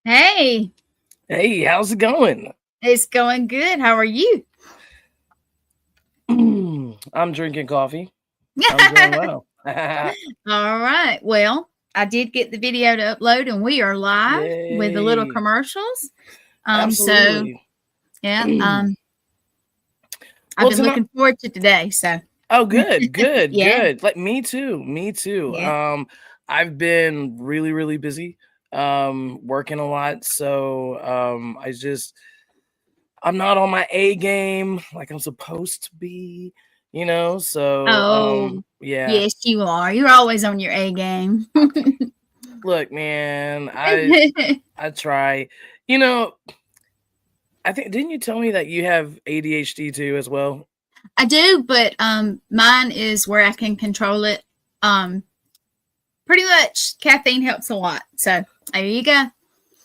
Hey, Hey, how's it going? it's going good. How are you? I'm drinking coffee. I'm doing well. All right. Well, I did get the video to upload and we are live with the little Yay. commercials. So Absolutely. yeah, I've Well, been tonight. looking forward to today. So Oh, good, good, yeah, good. Like me too. Me too. yeah. I've been really, really busy. Working a lot. So I'm not on my A game like I'm supposed to be, So Oh, yeah. yes, you are. You're always on your A game. Look, man, I try. You know, I think didn't you tell me that you have ADHD too as well? I do, but mine is where I can control it. Um, Pretty much caffeine helps a lot. So there you go.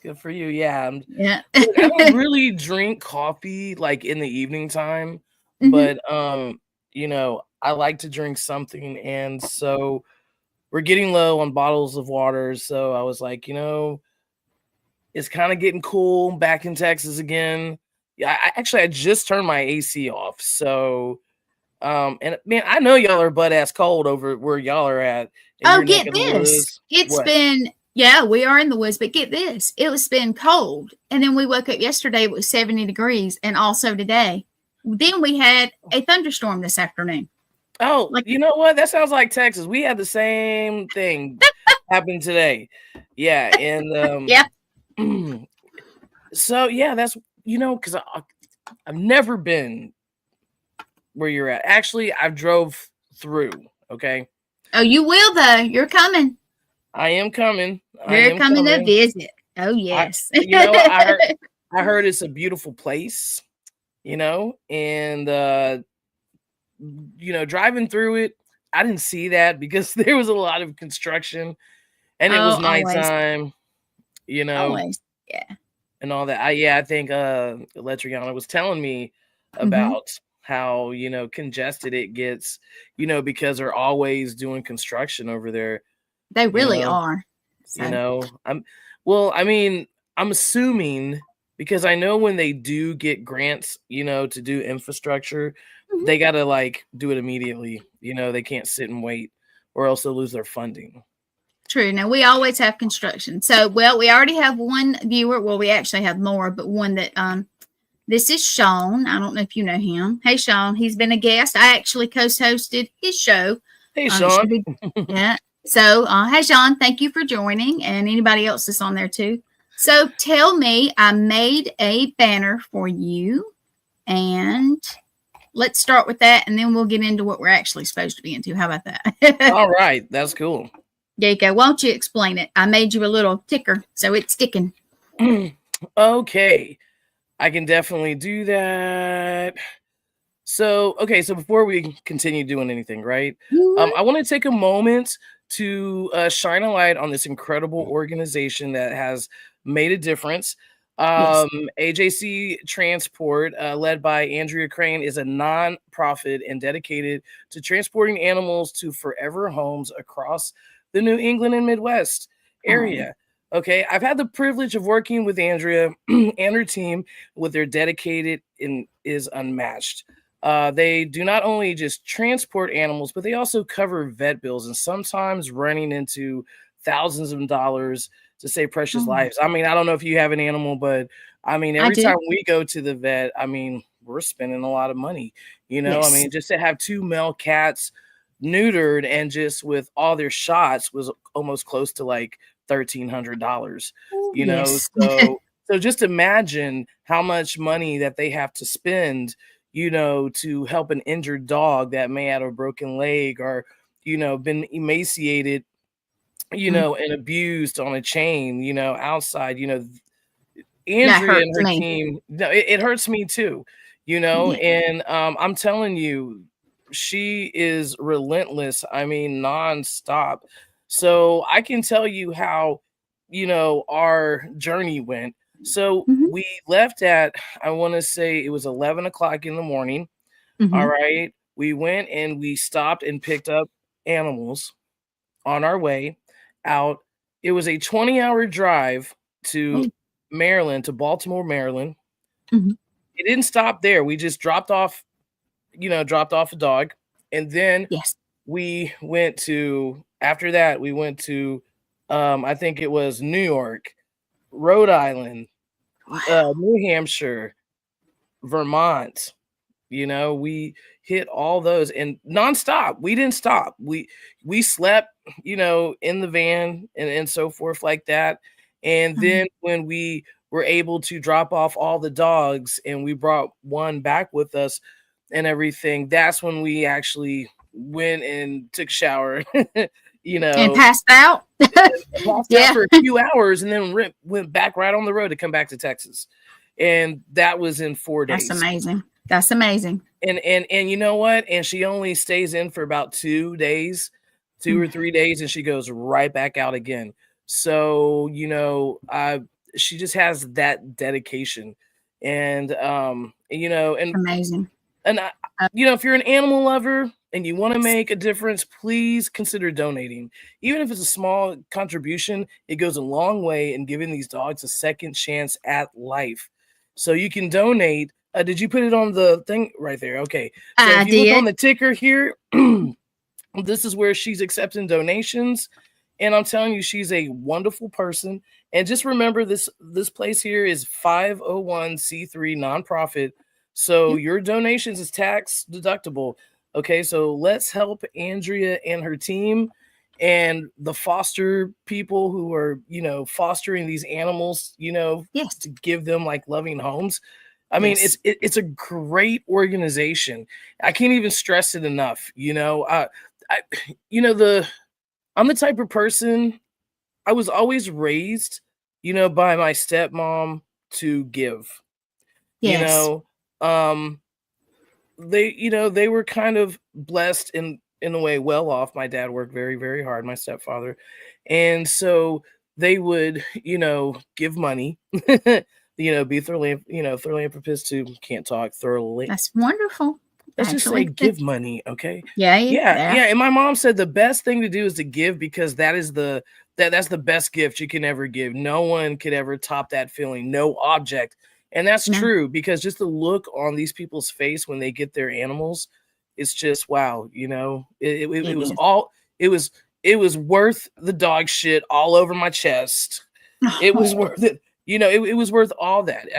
Good for you. Yeah. Yeah. Look, I don't really drink coffee like in the evening time, hmm but I like to drink something, and so we're getting low on bottles of water. So I was like, it's kind of getting cool back in Texas again. Yeah, I just turned my AC off. So and man, I know y'all are butt ass cold over where y'all are at in Oh, your neck get of the this. woods. It's What? been, yeah, we are in the woods, but get this. It was been cold. And then we woke up yesterday, it was 70 degrees, and also today. Then we had a thunderstorm this afternoon. Oh, Like, you know what? That sounds like Texas. We had the same thing happen today. Yeah, and yeah. so yeah, that's because I've never been where you're at. Actually, I've drove through. Okay, Oh, you will, though. You're coming. I am coming. I You're am coming to coming. visit. Oh, I, yes. I heard it's a beautiful place. And driving through it, I didn't see that because there was a lot of construction and it was Oh, always. nighttime, you know, Always. Yeah. and all that. I think Electriana was telling me hmm about how, congested it gets, because they're always doing construction over there, They you really know. are. So, I'm well, I mean, I'm assuming because I know when they do get grants, to do infrastructure, mhm. they got to like do it immediately. They can't sit and wait or else they'll lose their funding. True. Now we always have construction. So, well, we already have one viewer. Well, we actually have more, but one that this is Sean. I don't know if you know him. Hey, Sean. He's been a guest. I actually co-hosted his show. Hey, It Sean. should be yeah. So, hey, Sean. Thank you for joining, and anybody else that's on there too. So, tell me, I made a banner for you, and let's start with that, and then we'll get into what we're actually supposed to be into. How about that? All right, that's cool. There you go. Why don't you explain it? I made you a little ticker, so it's sticking. Okay, I can definitely do that. So, okay, so before we continue doing anything, right? I want to take a moment to shine a light on this incredible organization that has made a difference. Yes. AJC Transport, led by Andrea Crane, is a non-profit and dedicated to transporting animals to forever homes across the New England and Midwest Oh, area. Okay, I've had the privilege of working with Andrea and her team. With their dedicated and is unmatched. They do not only just transport animals, but they also cover vet bills and sometimes running into thousands of dollars to save precious oh, lives. I mean, I don't know if you have an animal, but I mean, I every do. time we go to the vet, I mean, we're spending a lot of money. I Yes. mean, just to have two male cats neutered and just with all their shots was almost close to like $1,300. Yes. So just imagine how much money that they have to spend, to help an injured dog that may have a broken leg or, been emaciated, Mm, and abused on a chain, outside, that Andrea and hurts her me. team, no, it hurts me too, Yeah. and I'm telling you, she is relentless. I mean, nonstop. So I can tell you how, our journey went. So hmm we left at, I want to say it was 11 o'clock in the morning. All hmm right. We went and we stopped and picked up animals on our way out. It was a 20-hour drive to Oh, Maryland to Baltimore, Maryland. Mhm. It didn't stop there. We just dropped off a dog, and then Yes. we went to after that, we went to, I think it was New York, Rhode Island, Wow. New Hampshire, Vermont. We hit all those and nonstop. We didn't stop. We slept, in the van and so forth like that. And Mhm. then when we were able to drop off all the dogs and we brought one back with us and everything, that's when we actually went and took a shower, you And know, passed out? passed out Yeah. for a few hours and then went back right on the road to come back to Texas. And that was in 4 That's days. amazing. That's amazing. And you know what? And she only stays in for about 2 days, 2 or Mm. 3 days, and she goes right back out again. So, she just has that dedication. And Amazing. and Uh, if you're an animal lover and you want to make a difference, please consider donating. Even if it's a small contribution, it goes a long way in giving these dogs a second chance at life. So you can donate. Did you put it on the thing right there? Okay. So I if you look on did. the ticker here, this is where she's accepting donations. And I'm telling you, she's a wonderful person. And just remember this place here is 501c3 nonprofit. So Yep. your donations is tax deductible. Okay, so let's help Andrea and her team and the foster people who are, fostering these animals, Yes. to give them like loving homes. I mean, Yes. it's a great organization. I can't even stress it enough. I, the I'm the type of person, I was always raised, by my stepmom to give. You Yes. know, um, they were kind of blessed in a way, well off. My dad worked very, very hard, my stepfather. And so they would, give money, be philanthropist too. Can't talk thoroughly. That's wonderful. Let's just say Actually. give money, okay? Yeah. Yeah, Yeah. yeah, and my mom said the best thing to do is to give because that's the best gift you can ever give. No one could ever top that feeling, no object. And that's No, true because just the look on these people's face when they get their animals, it's just wow, it it was is. all it was worth the dog shit all over my chest. It was Oh, worth it. It was worth all that.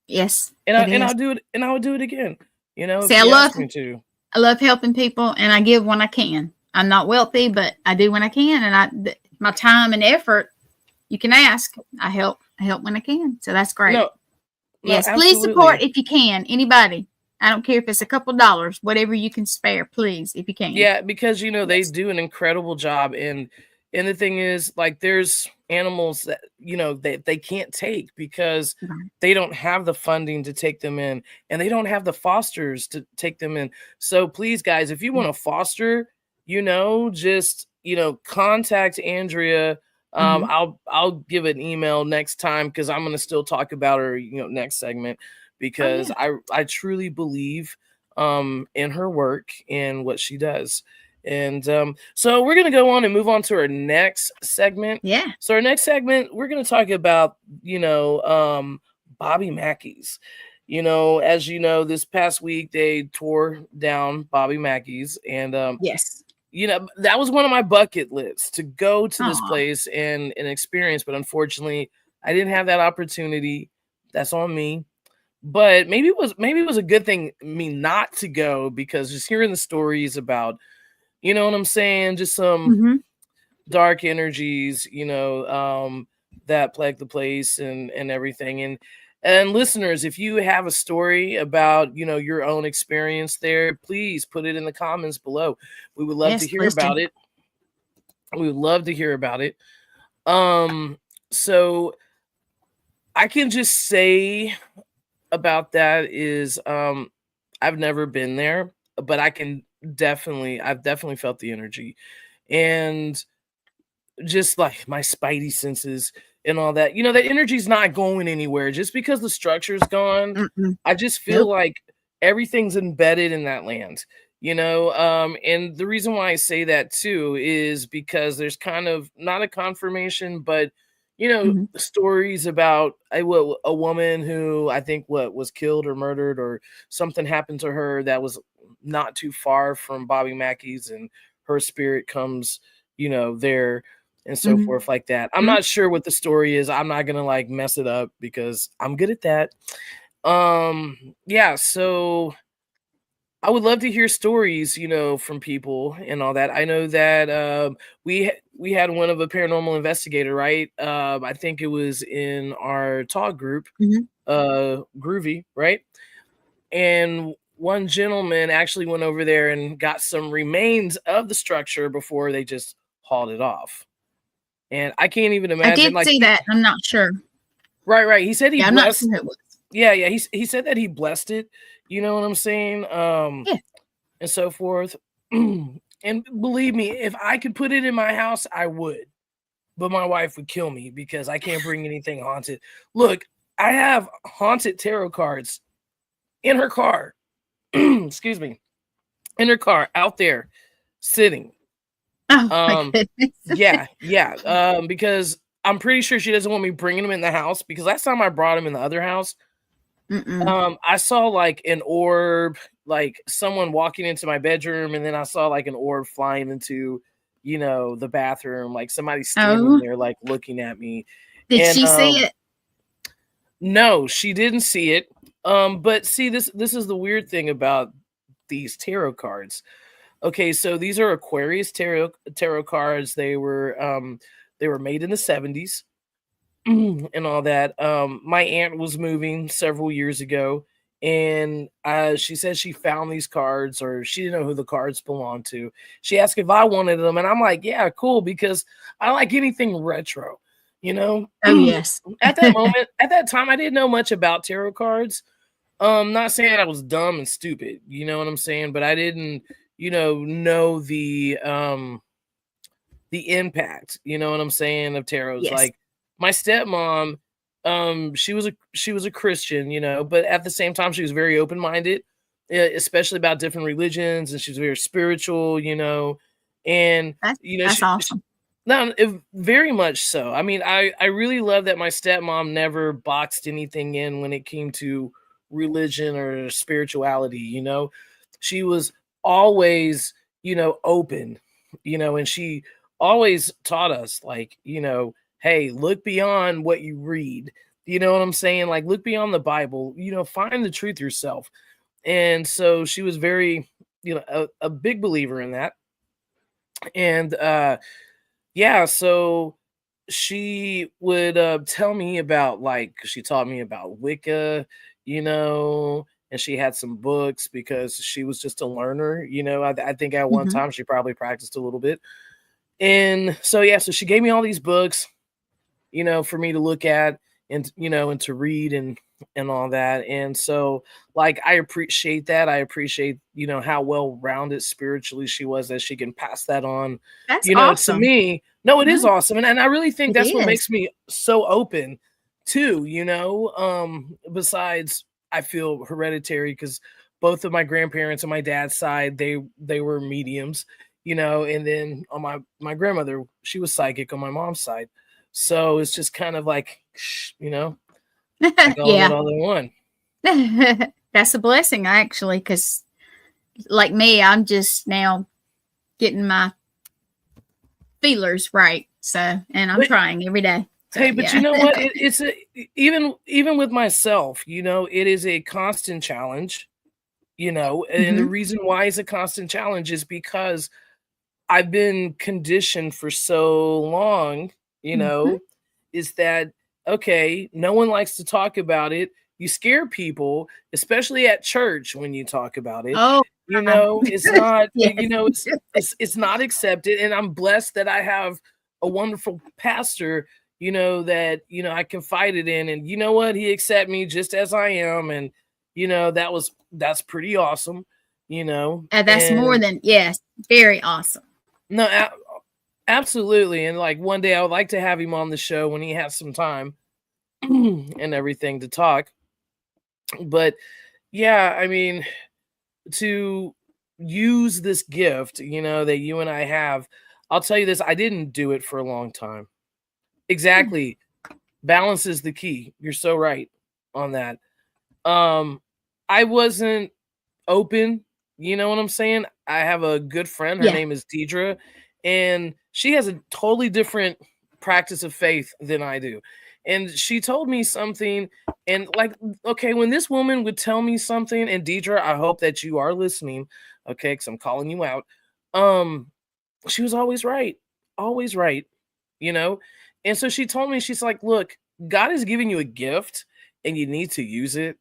yes, And it I'll is. do it and I would do it again, if See, she asked me to. I love helping people, and I give when I can. I'm not wealthy, but I do when I can, and my time and effort. You can ask. I help when I can. So that's great. No, no, Yes, please support absolutely. if you can. Anybody. I don't care if it's a couple dollars, whatever you can spare, please, if you can. Yeah, because they Yes. do an incredible job, and the thing is, like, there's animals that they can't take because Right. they don't have the funding to take them in, and they don't have the fosters to take them in. So please, guys, if you want to foster, just contact Andrea. Mm-hmm. I'll give an email next time because I'm gonna still talk about her, next segment Oh because yeah. I truly believe in her work and what she does. And so we're going to go on and move on to our next segment. Yeah. So our next segment, we're going to talk about, Bobby Mackey's. As you know, this past week they tore down Bobby Mackey's, and Yes. that was one of my bucket lists to go to this Aw. place and experience, but unfortunately, I didn't have that opportunity. That's on me. But maybe it was a good thing me not to go because just hearing the stories about, you know what I'm saying, just some Mm-hmm. dark energies, that plague the place and everything. And listeners, if you have a story about, your own experience there, please put it in the comments below. We would love to Yes, hear please do. about it. We would love to hear about it. So I can just say about that is I've never been there, but I've definitely felt the energy and just like my spidey senses and all that. That energy's not going anywhere just because the structure's gone. Mm-mm. I just feel Nope. like everything,'s embedded in that land. And the reason why I say that too is because there's kind of not a confirmation, but Mhm. stories about a woman who I think was killed or murdered or something happened to her that was not too far from Bobby Mackey's, and her spirit comes, there and so Mhm. forth like that. I'm Mhm. not sure what the story is. I'm not gonna like mess it up because I'm good at that. Yeah, so I would love to hear stories, from people and all that. I know that we had one of a paranormal investigator, right? I think it was in our talk group, Mhm. Groovy, right? And one gentleman actually went over there and got some remains of the structure before they just hauled it off. And I can't even I imagine, did like, see that. I'm not sure. right. He said he Yeah, I'm not blessed. sure who it was. Yeah. He said that he blessed it. You know what I'm saying? Yeah. And so forth. And believe me, if I could put it in my house, I would. But my wife would kill me because I can't bring anything haunted. Look, I have haunted tarot cards in her car. Excuse me. In her car out there sitting. Oh my Um goodness. yeah. Because I'm pretty sure she doesn't want me bringing them in the house, because last time I brought them in the other house, Mm-mm. I saw like an orb, like someone walking into my bedroom, and then I saw like an orb flying into, the bathroom, like somebody standing Oh, there, like looking at me. did And she see it? no, she didn't see it. But see, this is the weird thing about these tarot cards. Okay, so these are Aquarius tarot cards. They were made in the 70s. And all that. My aunt was moving several years ago, and she said she found these cards, or she didn't know who the cards belonged to. She asked if I wanted them, and I'm like, yeah, cool, because I like anything retro. You know, Oh, yes. at that moment, at that time, I didn't know much about tarot cards. Not saying I was dumb and stupid, you know what I'm saying, but I didn't, know the impact, you know what I'm saying, of tarots. Yes. Like my stepmom, she was a Christian, but at the same time she was very open-minded, especially about different religions, and she was very spiritual, and That's she awesome. no, very much so. I mean, I really love that my stepmom never boxed anything in when it came to religion or spirituality, She was always, open, and she always taught us, like, hey, look beyond what you read. You know what I'm saying? Like, look beyond the Bible, find the truth yourself. And so she was very, a big believer in that. And yeah, so she would tell me about, like, she taught me about Wicca, and she had some books because she was just a learner. I think at one Mhm. time she probably practiced a little bit. And so, yeah, so she gave me all these books, for me to look at, and to read, and all that. And so, like, I appreciate that. I appreciate, how well rounded spiritually she was, that she can pass that on, That's to awesome. me. No, it is Right. awesome. And I really think It that's what is. makes me so open too, besides, I feel hereditary, because both of my grandparents on my dad's side, they were mediums, and then on my grandmother, she was psychic on my mom's side. So it's just kind of like, like all of it Yeah. all in one. That's a blessing, actually, because like me, I'm just now getting my feelers right. So, and I'm But trying every day. So, hey, but you yeah. know what? Even with myself, it is a constant challenge, and the Mhm. reason why it's a constant challenge is because I've been conditioned for so long, Mhm. is that, okay, no one likes to talk about it. You scare people, especially at church, when you talk about it. Oh, my. It's not, Yes. it's not accepted. And I'm blessed that I have a wonderful pastor, that, I confided in, and you know what? He accept me just as I am. And, that's pretty awesome, That's more and than, yes, very awesome. no, absolutely. And like one day I would like to have him on the show when he has some time and everything to talk. But yeah, I mean, to use this gift, that you and I have, I'll tell you this, I didn't do it for a long time. Mm. Exactly. Balance is the key. You're so right on that. I wasn't open, you know what I'm saying? I have a good friend, her Yeah. name is Deidre, and she has a totally different practice of faith than I do. And she told me something, and like, okay, when this woman would tell me something, and Deidre, I hope that you are listening, okay, because I'm calling you out. She was always right, you know. And so she told me, she's like, look, God is giving you a gift, and you need to use it.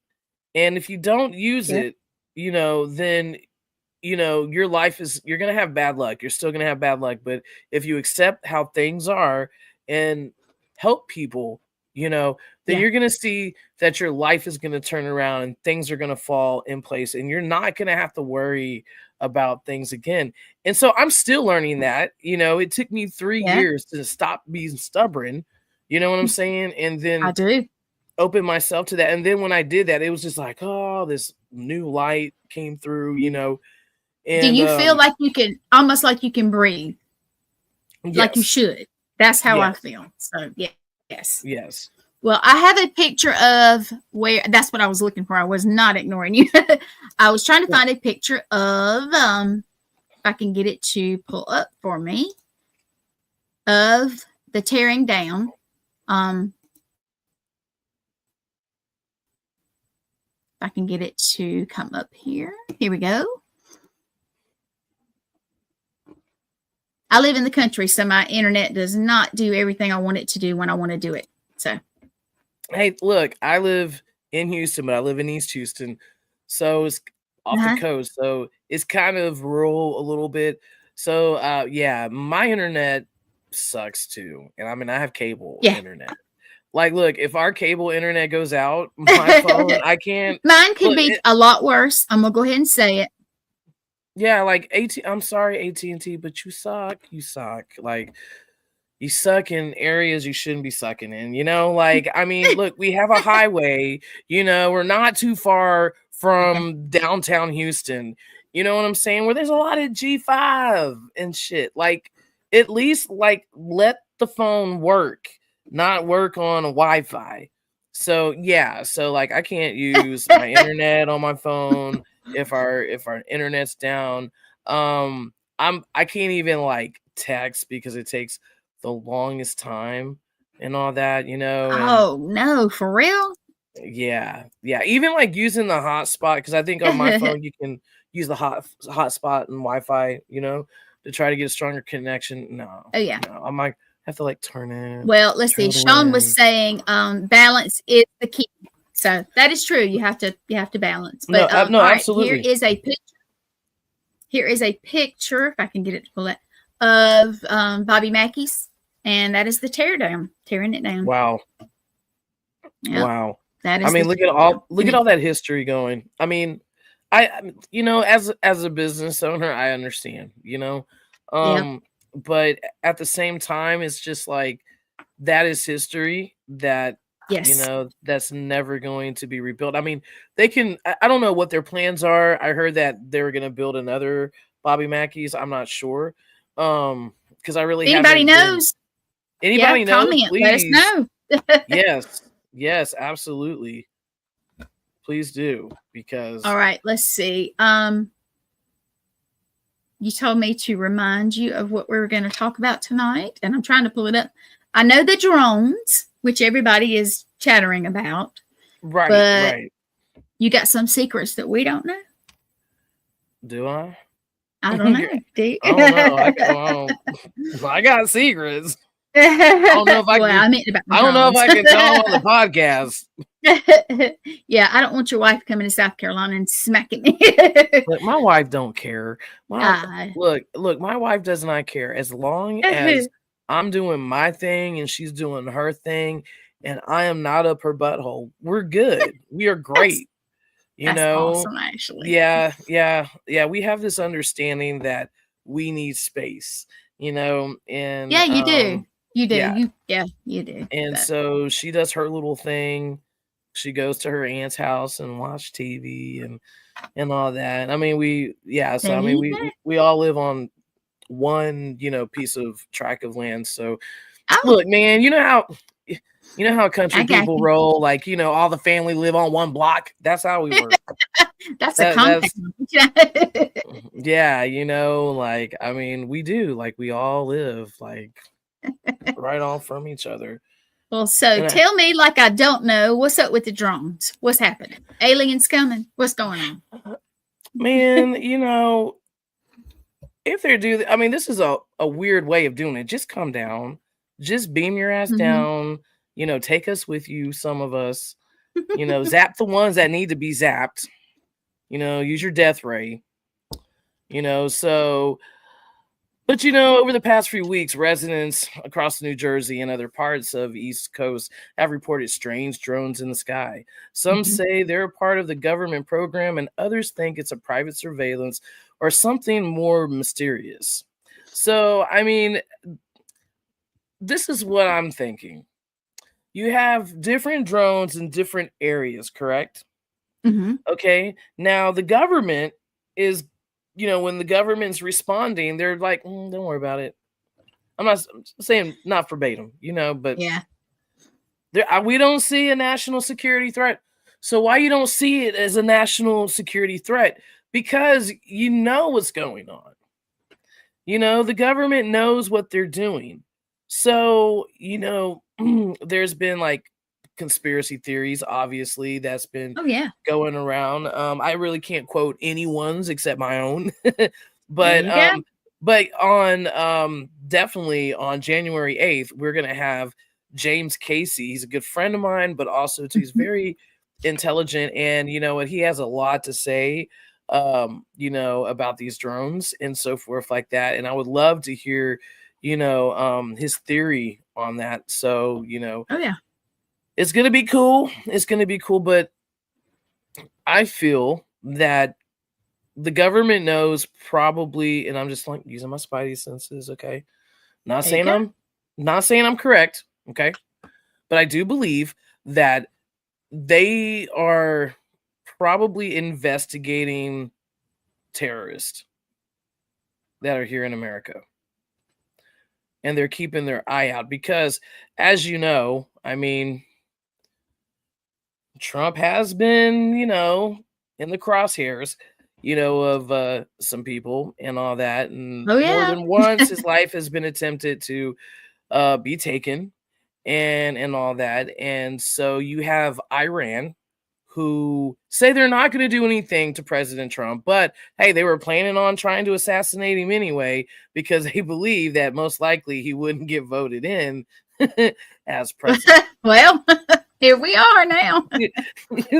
And if you don't use Yeah. it, then your life is, you're gonna have bad luck. You're still gonna have bad luck. But if you accept how things are and help people, then Yeah. you're gonna see that your life is gonna turn around and things are gonna fall in place, and you're not gonna have to worry about things again. And so I'm still learning that. It took me 3 Yeah. years to stop being stubborn. You know what I'm saying? And I then do. open myself to that. And then when I did that, it was just like, oh, this new light came through, Do and you feel like you can almost like you can breathe like you yes, should? That's how I yes, feel. So yeah, yes. yes. Well, I have a picture of where that's what I was looking for. I was not ignoring you. I was trying to find a picture of if I can get it to pull up for me of the tearing down. If I can get it to come up here. Here we go. I live in the country, so my internet does not do everything I want it to do when I want to do it. So, Hey, look, I live in Houston, but I live in East Houston, so it's off the coast, so it's kind of rural a little bit. So, yeah, my internet sucks too, and I mean, I have cable internet. Like, look, if our cable internet goes out, my phone, I can't. Mine could Look, be a lot worse. I'm gonna go ahead and say it. yeah, like I'm sorry, AT&T, but you suck. You suck. Like, you suck in areas you shouldn't be sucking in. Like, I mean, look, we have a highway. We're not too far from downtown Houston. You know what I'm saying? Where there's a lot of G5 and shit. Like, at least like let the phone work, not work on Wi-Fi. So yeah, so like I can't use my internet on my phone if our internet's down. I can't even like text because it takes the longest time and all that, and Oh no, for real? yeah, even like using the hotspot, because I think on my phone you can use the hotspot and Wi-Fi, to try to get a stronger connection. No, Oh yeah. no, I might have to like turn it. Well, let's see. Sean was saying balance is the key. So that is true. You have to balance. But no, all right, absolutely. here is a picture. Here is a picture, if I can get it to pull it, of Bobby Mackey's, and that is the tearing it down. Wow. Yep. Wow. That is. I mean, look at all that history going. I mean, as a business owner, I understand, but at the same time, it's just like that is history that that's never going to be rebuilt. I mean, they can. I don't know what their plans are. I heard that they were going to build another Bobby Mackey's. I'm not sure. Because I really anybody knows. Anybody knows? Comment. Please let us know. Yes, absolutely. Please do, because all right, let's see. You told me to remind you of what we were going to talk about tonight, and I'm trying to pull it up. I know the drones, which everybody is chattering about. Right, but right. You got some secrets that we don't know. Do I? I don't know. I don't know. I got secrets. I don't know if I can. I don't know if I can tell them on the podcast. Yeah, I don't want your wife coming to South Carolina and smacking me. Look, my wife don't care. Look, my wife does not care as long as I'm doing my thing and she's doing her thing, and I am not up her butthole. We're good. We are great. That's awesome, actually. Yeah. We have this understanding that we need space, and yeah, you do. You do. Yeah. You do. And so she does her little thing. She goes to her aunt's house and watch TV and all that. I mean, we all live on one, piece of tract of land. So look, man, you know how You know how country I got people you. roll, like, you know, all the family live on one block. That's how we work. That's a That's compound. yeah, you know, like I mean, we do, like we all live like right on from each other. Well, so And tell me, like I don't know, what's up with the drones? What's happening? Aliens coming? What's going on? man, you know, if they're I mean, this is a weird way of doing it. Just come down, just beam your ass Hmm. down, you know, take us with you, some of us, you know, zap the ones that need to be zapped, you know, use your death ray, you know, so but you know, over the past few weeks, residents across New Jersey and other parts of East Coast have reported strange drones in the sky. Some Hmm. say they're a part of the government program, and others think it's a private surveillance or something more mysterious. So, I mean, this is what I'm thinking. You have different drones in different areas, correct? Hmm. Okay. Now, the government is, you know, when the government's responding, they're like, don't worry about it. I'm not saying not verbatim, you know, but Yeah. we don't see a national security threat. So why you don't see it as a national security threat? Because you know what's going on. You know, the government knows what they're doing. So, you know, there's been like conspiracy theories, obviously, that's been Oh, yeah. going around. I really can't quote anyone's except my own. There but you go. on definitely on January 8th, we're gonna have James Casey. He's a good friend of mine, but also too, he's Mhm. very intelligent, and you know what, he has a lot to say you know, about these drones and so forth like that. And I would love to hear, you know, his theory on that. So, you know, Oh, yeah. it's gonna be cool. It's gonna be cool, but I feel that the government knows probably, and I'm just like using my spidey senses, okay? Not There you saying go. I'm correct, okay? But I do believe that they are probably investigating terrorists that are here in America. And they're keeping their eye out because, as you know, I mean, Trump has been, you know, in the crosshairs, you know, of some people and all that. And Oh, more yeah. than once, his life has been attempted to be taken and all that. And so you have Iran who say they're not going to do anything to President Trump, but hey, they were planning on trying to assassinate him anyway because they believe that most likely he wouldn't get voted in as president. Well, here we are now.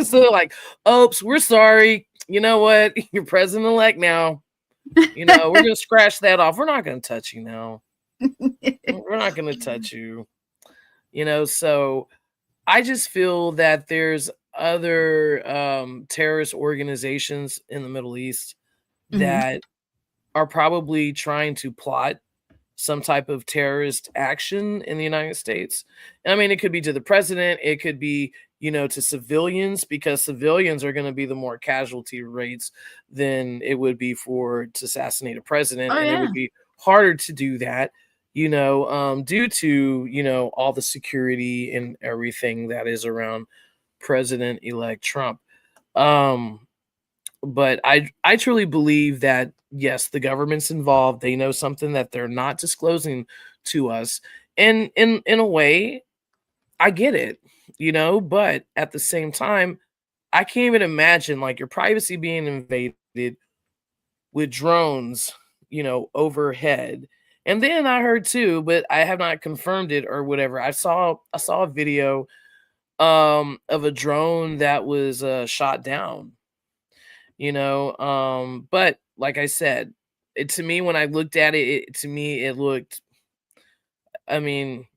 So like, oops, we're sorry. You know what? You're president elect now. You know, we're gonna scratch that off. We're not gonna touch you now. We're not gonna touch you. You know, so I just feel that there's other terrorist organizations in the Middle East Mhm. that are probably trying to plot some type of terrorist action in the United States. I mean, it could be to the president, it could be, you know, to civilians, because civilians are going to be the more casualty rates than it would be for to assassinate a president. Oh, And it yeah. would be harder to do that, you know, due to, you know, all the security and everything that is around President elect Trump. Um, but I truly believe that yes, the government's involved. They know something that they're not disclosing to us. And in a way, I get it, you know, but at the same time, I can't even imagine like your privacy being invaded with drones, you know, overhead. And then I heard too, but I have not confirmed it or whatever. I saw a video of a drone that was shot down, you know, but like I said, it to me when I looked at it, to me it looked, I mean,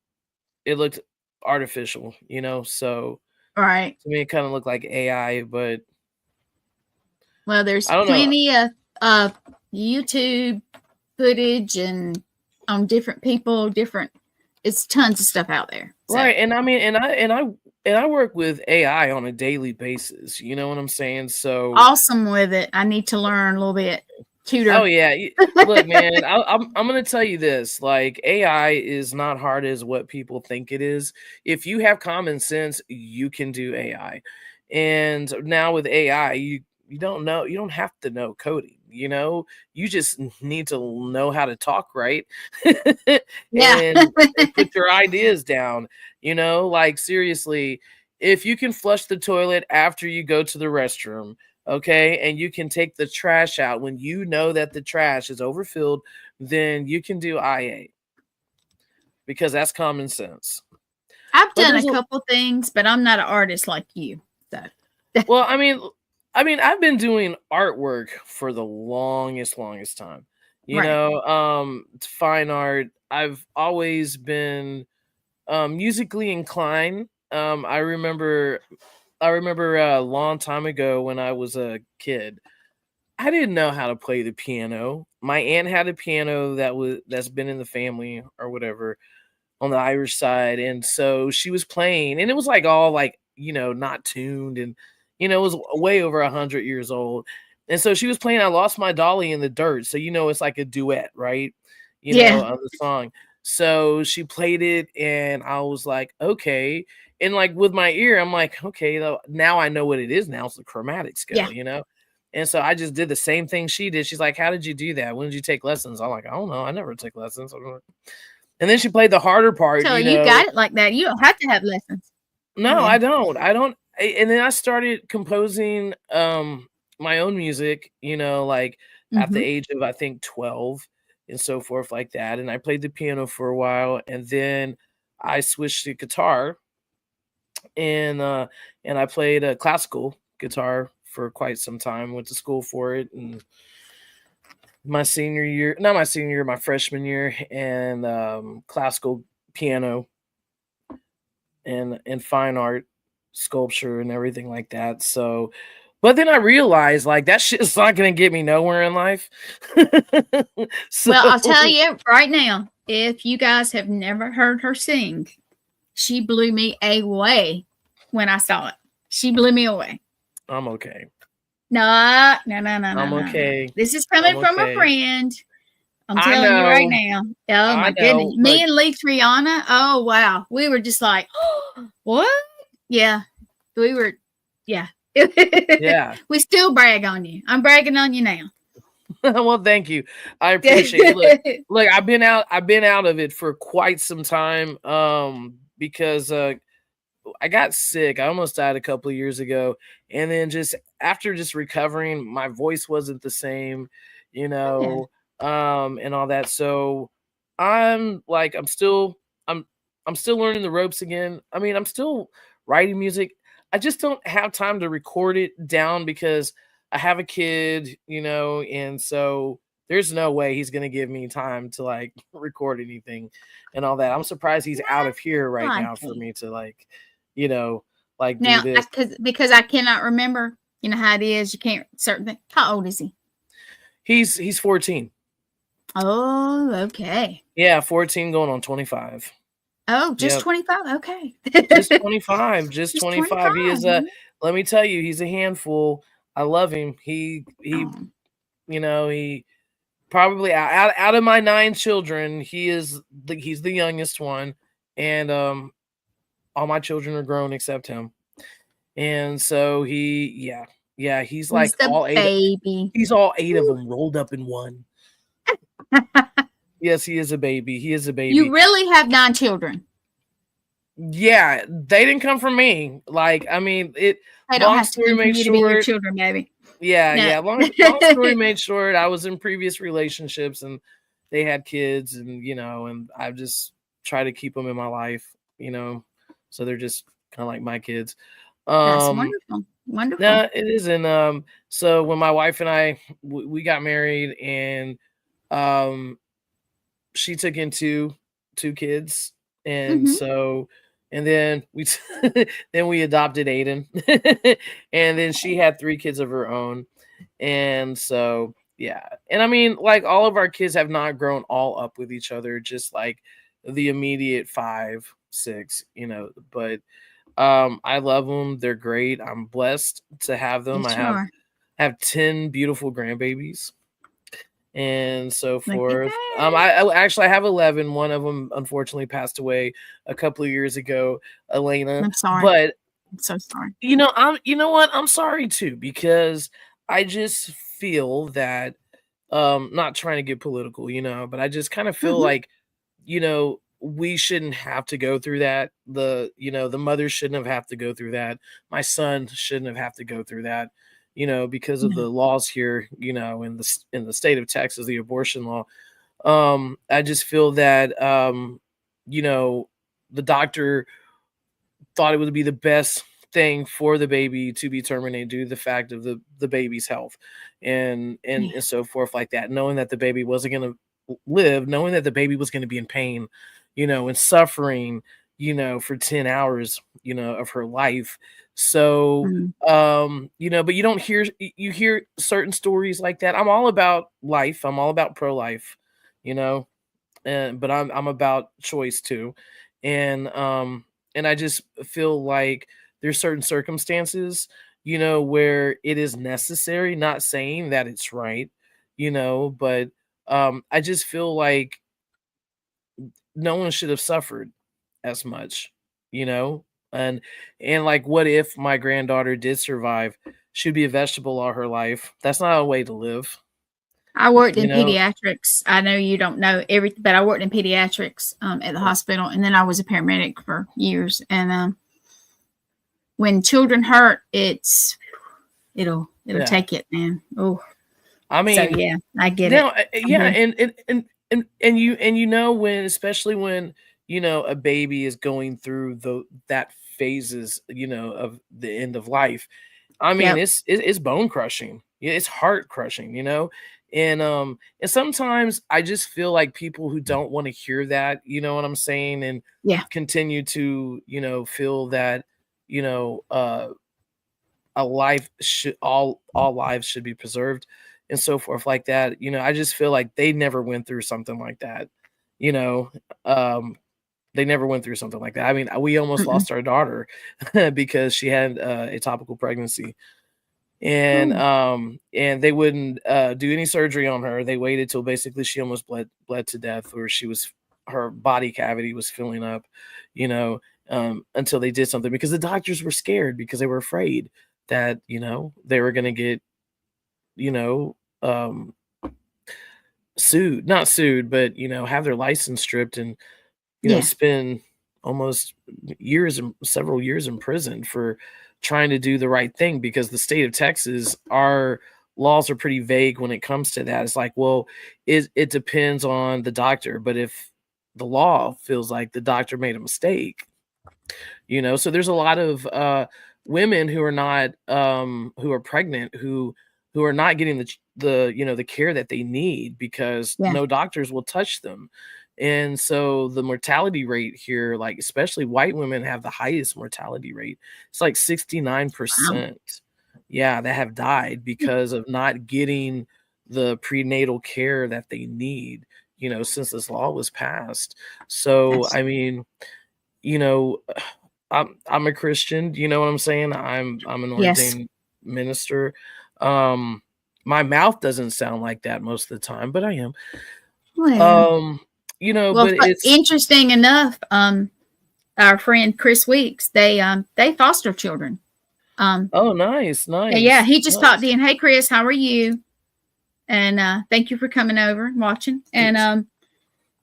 it looked artificial, you know, so Right. to me it kind of looked like AI, but Well, there's I don't know. plenty of uh, YouTube footage and on different people, different. It's tons of stuff out there. So Right, and I mean, and I work with AI on a daily basis, you know what I'm saying? So awesome with it. I need to learn a little bit. tutor. Oh yeah. Look, man, I'm gonna tell you this. Like AI is not hard as what people think it is. If you have common sense, you can do AI. And now with AI, you don't have to know coding. You just need to know how to talk right Yeah. and put your ideas down. Like seriously, if you can flush the toilet after you go to the restroom, okay, and you can take the trash out when you know that the trash is overfilled, then you can do IA because that's common sense. I've But done there's a a couple things, but I'm not an artist like you. So well, I've been doing artwork for the longest time. right. Fine art. I've always been musically inclined. I remember a long time ago when I was a kid, I didn't know how to play the piano. My aunt had a piano that's been in the family or whatever on the Irish side, and so she was playing, and it was like all like not tuned, and it was way over 100 years old, and so she was playing. I lost my dolly in the dirt, so it's like a duet, right? Yeah. Of the song. So she played it, and I was like, okay, and like with my ear, I'm like, okay, now I know what it is. Now it's the chromatic Yeah. scale. And so I just did the same thing she did. She's like, how did you do that? When did you take lessons? I'm like, I don't know. I never take lessons. And then she played the harder part. So you got it like that. You don't have to have lessons. No, Yeah. I don't. I don't. And then I started composing my own music, like at the Mm-hmm. age of I think 12 and so forth like that. And I played the piano for a while, and then I switched to guitar, and I played a classical guitar for quite some time. Went to school for it, and my senior year, not my senior year, my freshman year, and classical piano and fine art, sculpture, and everything like that. So, but then I realized like that shit is not gonna get me nowhere in life. So Well, I'll tell you right now, if you guys have never heard her sing, she blew me away when I saw it. She blew me away. I'm okay. No, no, no, no, no, I'm no, no. okay. This is I'm coming from a okay. friend. I'm I telling you right know. now. Oh I my goodness. know. Me But and Lee Triana, oh wow. We were just like, oh, what? Yeah. We were, yeah. yeah. We still brag on you. I'm bragging on you now. Well, thank you. I appreciate it. Look, I've been out of it for quite some time. Because I got sick. I almost died a couple of years ago. And then just after just recovering, my voice wasn't the same, you Yeah. know, and all that. So I'm like, I'm I'm still learning the ropes again. I'm still writing music. I just don't have time to record it down because I have a kid, and so there's no way he's gonna give me time to like record anything and all that. I'm surprised he's out of here right Like now for it. me to you know, do Now, this. because I cannot remember, you know how it is. You can't certain thing. How old is he? He's 14. Oh, okay. Yeah, 14 going on 25. Oh, just Yep. 25. Okay. Just 25. Just Just 25. He 25. is a let me tell you, he's a handful. I love him. Oh, He probably out of my 9 children, he's the youngest one. And all my children are grown except him. And so he's he's like the all eight. baby. He's all 8 of them rolled up in one. Yes, he is a baby. He is a You baby. really have 9 children. Yeah, they didn't come from me. Like, it They don't long have to story come from made you to be your short. children, baby. Yeah, No. yeah. Long story made short, I was in previous relationships and they had kids, and I just try to keep them in my life. So they're just kind of like my kids. That's Um wonderful. Wonderful. no, it isn't. So when my wife and I we got married, and um she took in two kids, and Hmm. so and then we then we adopted Aiden, and then she had 3 kids of her own, and so yeah, and like all of our kids have not grown all up with each other, just like the immediate 5, 6, but I love them. They're great. I'm blessed to have them. I Yes, you are. have 10 beautiful grandbabies. and so Look at forth. that. I actually I have 11. One of them unfortunately passed away a couple of years ago, Elena. I'm sorry. But I'm so sorry. you know what? I'm sorry too, because I just feel that not trying to get political, but I just kind of feel Mhm. like, we shouldn't have to go through that. The mother shouldn't have to go through that. My son shouldn't have to go through that, because of No. the laws here, in the state of Texas, the abortion law. I just feel that you know, the doctor thought it would be the best thing for the baby to be terminated due to the fact of the baby's health and Yeah. so forth like that, knowing that the baby wasn't going to live, knowing that the baby was going to be in pain, and suffering, for 10 hours, of her life. So Mm. but you don't hear you hear certain stories like that. I'm all about life, I'm all about pro-life, you know and but I'm about choice too. And I just feel like there's certain circumstances, where it is necessary, not saying that it's right, but I just feel like no one should have suffered as much, you know? And like, what if my granddaughter did survive? She'd be a vegetable all her life. That's not a way to live, I worked you in know? pediatrics. I know you don't know everything, but I worked in pediatrics at the hospital, and then I was a paramedic for years. And when children hurt, it'll Yeah. take it, man. Oh, I so mean, yeah, I get no, it. I'm yeah, here. and when, especially when, a baby is going through that phases, of the end of life. I mean, Yep. it's bone crushing. Yeah, it's heart crushing, and sometimes I just feel like people who don't want to hear that, you know what I'm saying, and Yeah. continue to, feel that, you know, uh a life should all lives should be preserved and so forth like that. I just feel like they never went through something like that. You know, um, they never went through something like that. I mean, we almost Mm-mm. lost our daughter because she had a topical pregnancy, and Oh, they wouldn't do any surgery on her. They waited till basically she almost bled to death, or her body cavity was filling up, you know, until they did something, because the doctors were scared, because they were afraid that, they were going to get, you know, um, sued, not sued, but, have their license stripped, and, yeah. spend almost several years in prison for trying to do the right thing, because the state of Texas, our laws are pretty vague when it comes to that. It's like, well, it depends on the doctor, but if the law feels like the doctor made a mistake, so there's a lot of women who are not who are pregnant, who are not getting the care that they need, because Yeah. no doctors will touch them. And so the mortality rate here, like especially white women, have the highest mortality rate. It's like Wow. 69%, yeah, that have died because of not getting the prenatal care that they need, since this law was passed. So That's I mean, you know, I'm a Christian, you know what I'm saying? I'm an yes. ordained minister. Um, my mouth doesn't sound like that most of the time, but I am. Well, Um, well, but it's interesting enough. Our friend Chris Weeks, they foster children. Um, oh, nice, yeah, nice, he just popped nice. in. Hey, Chris, how are you? And thank you for coming over and watching. And Yes.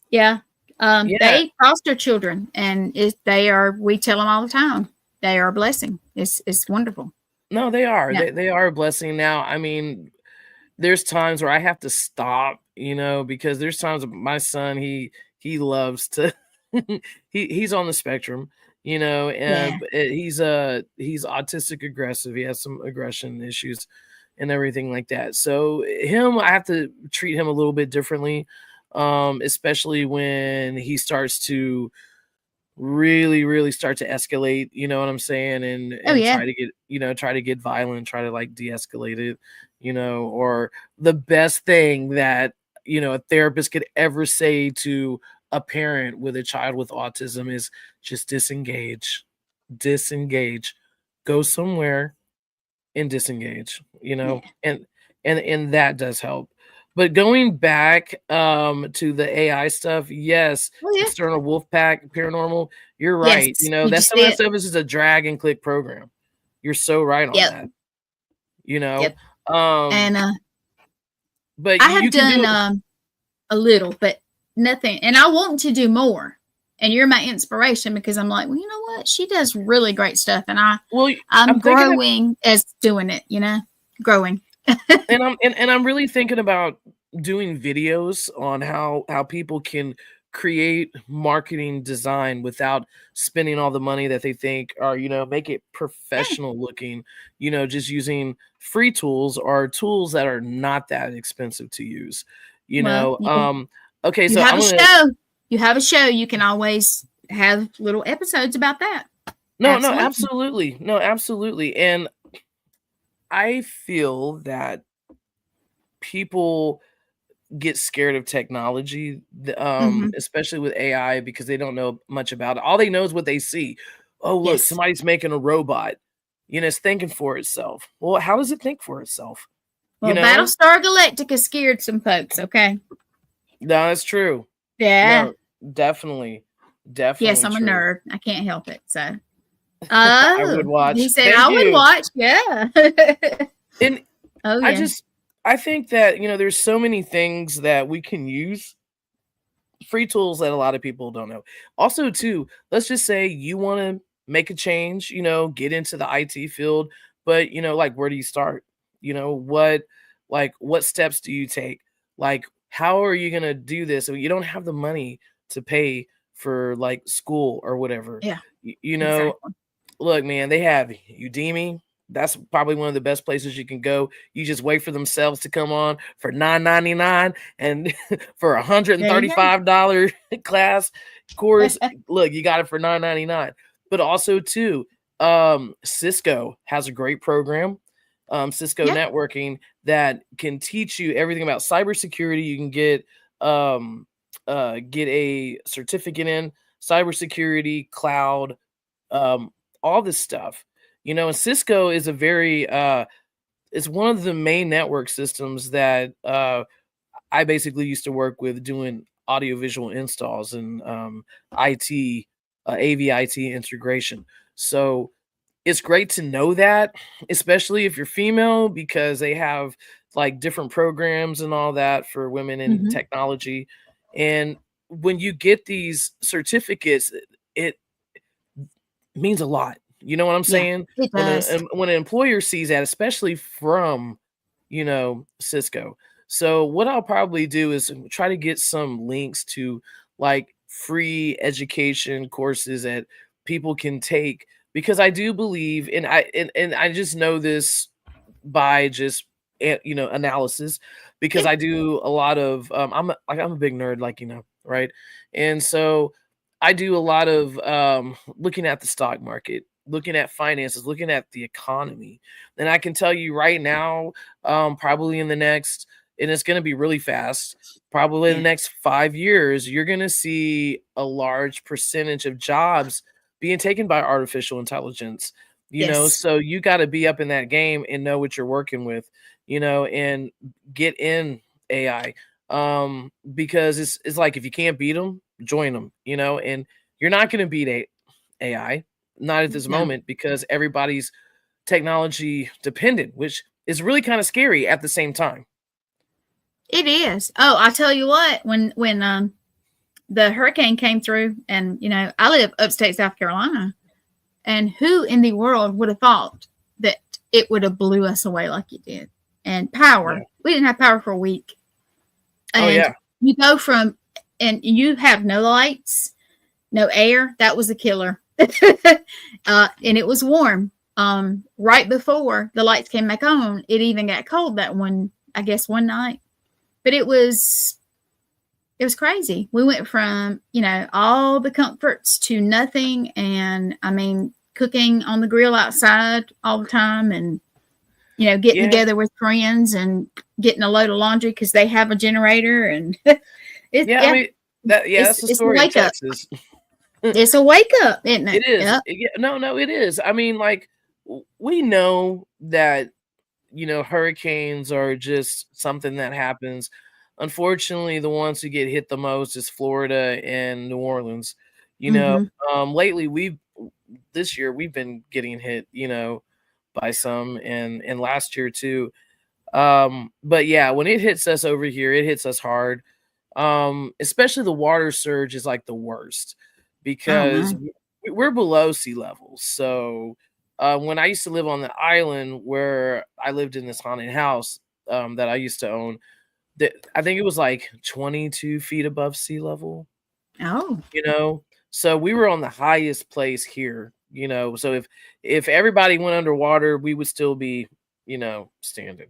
yeah, Yeah, they foster children, and they are. We tell them all the time they are a blessing. It's wonderful. no, they are. Yeah, They are a blessing. Now, I mean, there's times where I have to stop, because there's times my son, he loves to he's on the spectrum, yeah, and he's autistic aggressive. He has some aggression issues and everything like that. So him, I have to treat him a little bit differently, especially when he starts to really start to escalate, you know what I'm saying? And oh yeah, try to get violent, try to like de-escalate it, or the best thing that, a therapist could ever say to a parent with a child with autism is just disengage. Disengage. Go somewhere and disengage, yeah, and that does help. But going back to the AI stuff, yes, Oh yeah. external wolf pack, paranormal, you're right. Yes. That Did you some of see that it? stuff is just a drag and click program. You're so right on Yep. that. You know, Yep. um, And but I you, have you can done do it. a little, but nothing. And I want to do more. And you're my inspiration because I'm like, well, you know what? She does really great stuff, and Well, I'm I'm thinking of, growing as doing it. Growing. and I'm really thinking about doing videos on how people can create marketing design without spending all the money that they think, or make it Yeah. professional looking, just using free tools or tools that are not that expensive to use you Well, know um okay, you so have I'm a gonna show. You have a show. You can always have little episodes about that. no, no, Absolutely. absolutely, no, absolutely. And I feel that people get scared of technology, Hmm. especially with AI, because they don't know much about it. All they know is what they see. Oh, look, Yes. somebody's making a robot. It's thinking for itself. Well, how does it think for itself? You Well, know? Battlestar Galactica scared some folks. Okay. No, that's true. Yeah. No, definitely, Yes, definitely I'm a true. nerd. I can't help it. So, I would he watch. said Thank I would you. watch. Yeah. And Oh I yeah. just, I think that there's so many things that we can use, free tools that a lot of people don't know. Also, too, let's just say you want to make a change, get into the IT field, but like, where do you start? What steps do you take? Like, how are you gonna do this? So you don't have the money to pay for like school or whatever. Yeah. Y- you know, Exactly. Look, man, they have Udemy. That's probably one of the best places you can go. You just wait for themselves to come on for $9.99 and for a There you $135 class course. go. Look, you got it for $9.99. But also too, Cisco has a great program, Cisco Yeah. networking, that can teach you everything about cybersecurity. You can get a certificate in cybersecurity, cloud, um, all this stuff. And Cisco is a very it's one of the main network systems that I basically used to work with, doing audiovisual installs and IT, AV IT integration. So it's great to know that, especially if you're female, because they have like different programs and all that for women in Hmm. technology. And when you get these certificates, it means a lot. You know what I'm Yeah. saying? It does. When an employer sees that, especially from, Cisco. So what I'll probably do is try to get some links to like free education courses that people can take, because I do believe, and I just know this by just analysis, because Yeah. I do a lot of I'm a big nerd, like, right? And so I do a lot of looking at the stock market, looking at finances, looking at the economy. And I can tell you right now, probably in the next, and it's going to be really fast, probably in the Yeah. next 5 years, you're going to see a large percentage of jobs being taken by artificial intelligence. Yes. So you got to be up in that game and know what you're working with, and get in AI, because it's like, if you can't beat them, join them, and you're not going to beat AI, not at this No. moment, because everybody's technology dependent, which is really kind of scary at the same time. It is. Oh, I tell you what, when the hurricane came through, and I live upstate South Carolina, and who in the world would have thought that it would have blew us away like it did? And Yeah. power. We didn't have power for a week. Oh And yeah. you go from and you have no lights, no air. That was a killer. And it was warm. Right before the lights came back on, it even got cold that I guess one night. But it was crazy. We went from, all the comforts to nothing. And I mean, cooking on the grill outside all the time, and, getting Yeah. together with friends and getting a load of laundry because they have a generator. And Yeah. I yeah, mean, it's, that's the it's a story of wake up. Texas. It's a wake up, isn't it? It is. Yep. No, no, it is. I mean, like, we know that hurricanes are just something that happens. Unfortunately, the ones who get hit the most is Florida and New Orleans. You know, Mm-hmm. lately this year we've been getting hit, by some, and last year too. But yeah, when it hits us over here, it hits us hard. Especially the water surge is like the worst Oh because my. we're below sea level. So when I used to live on the island where I lived in this haunted house that I used to own, that I think it was like 22 feet above sea level, Oh. you know. So we were on the highest place here, you know. So if everybody went underwater, we would still be, standing.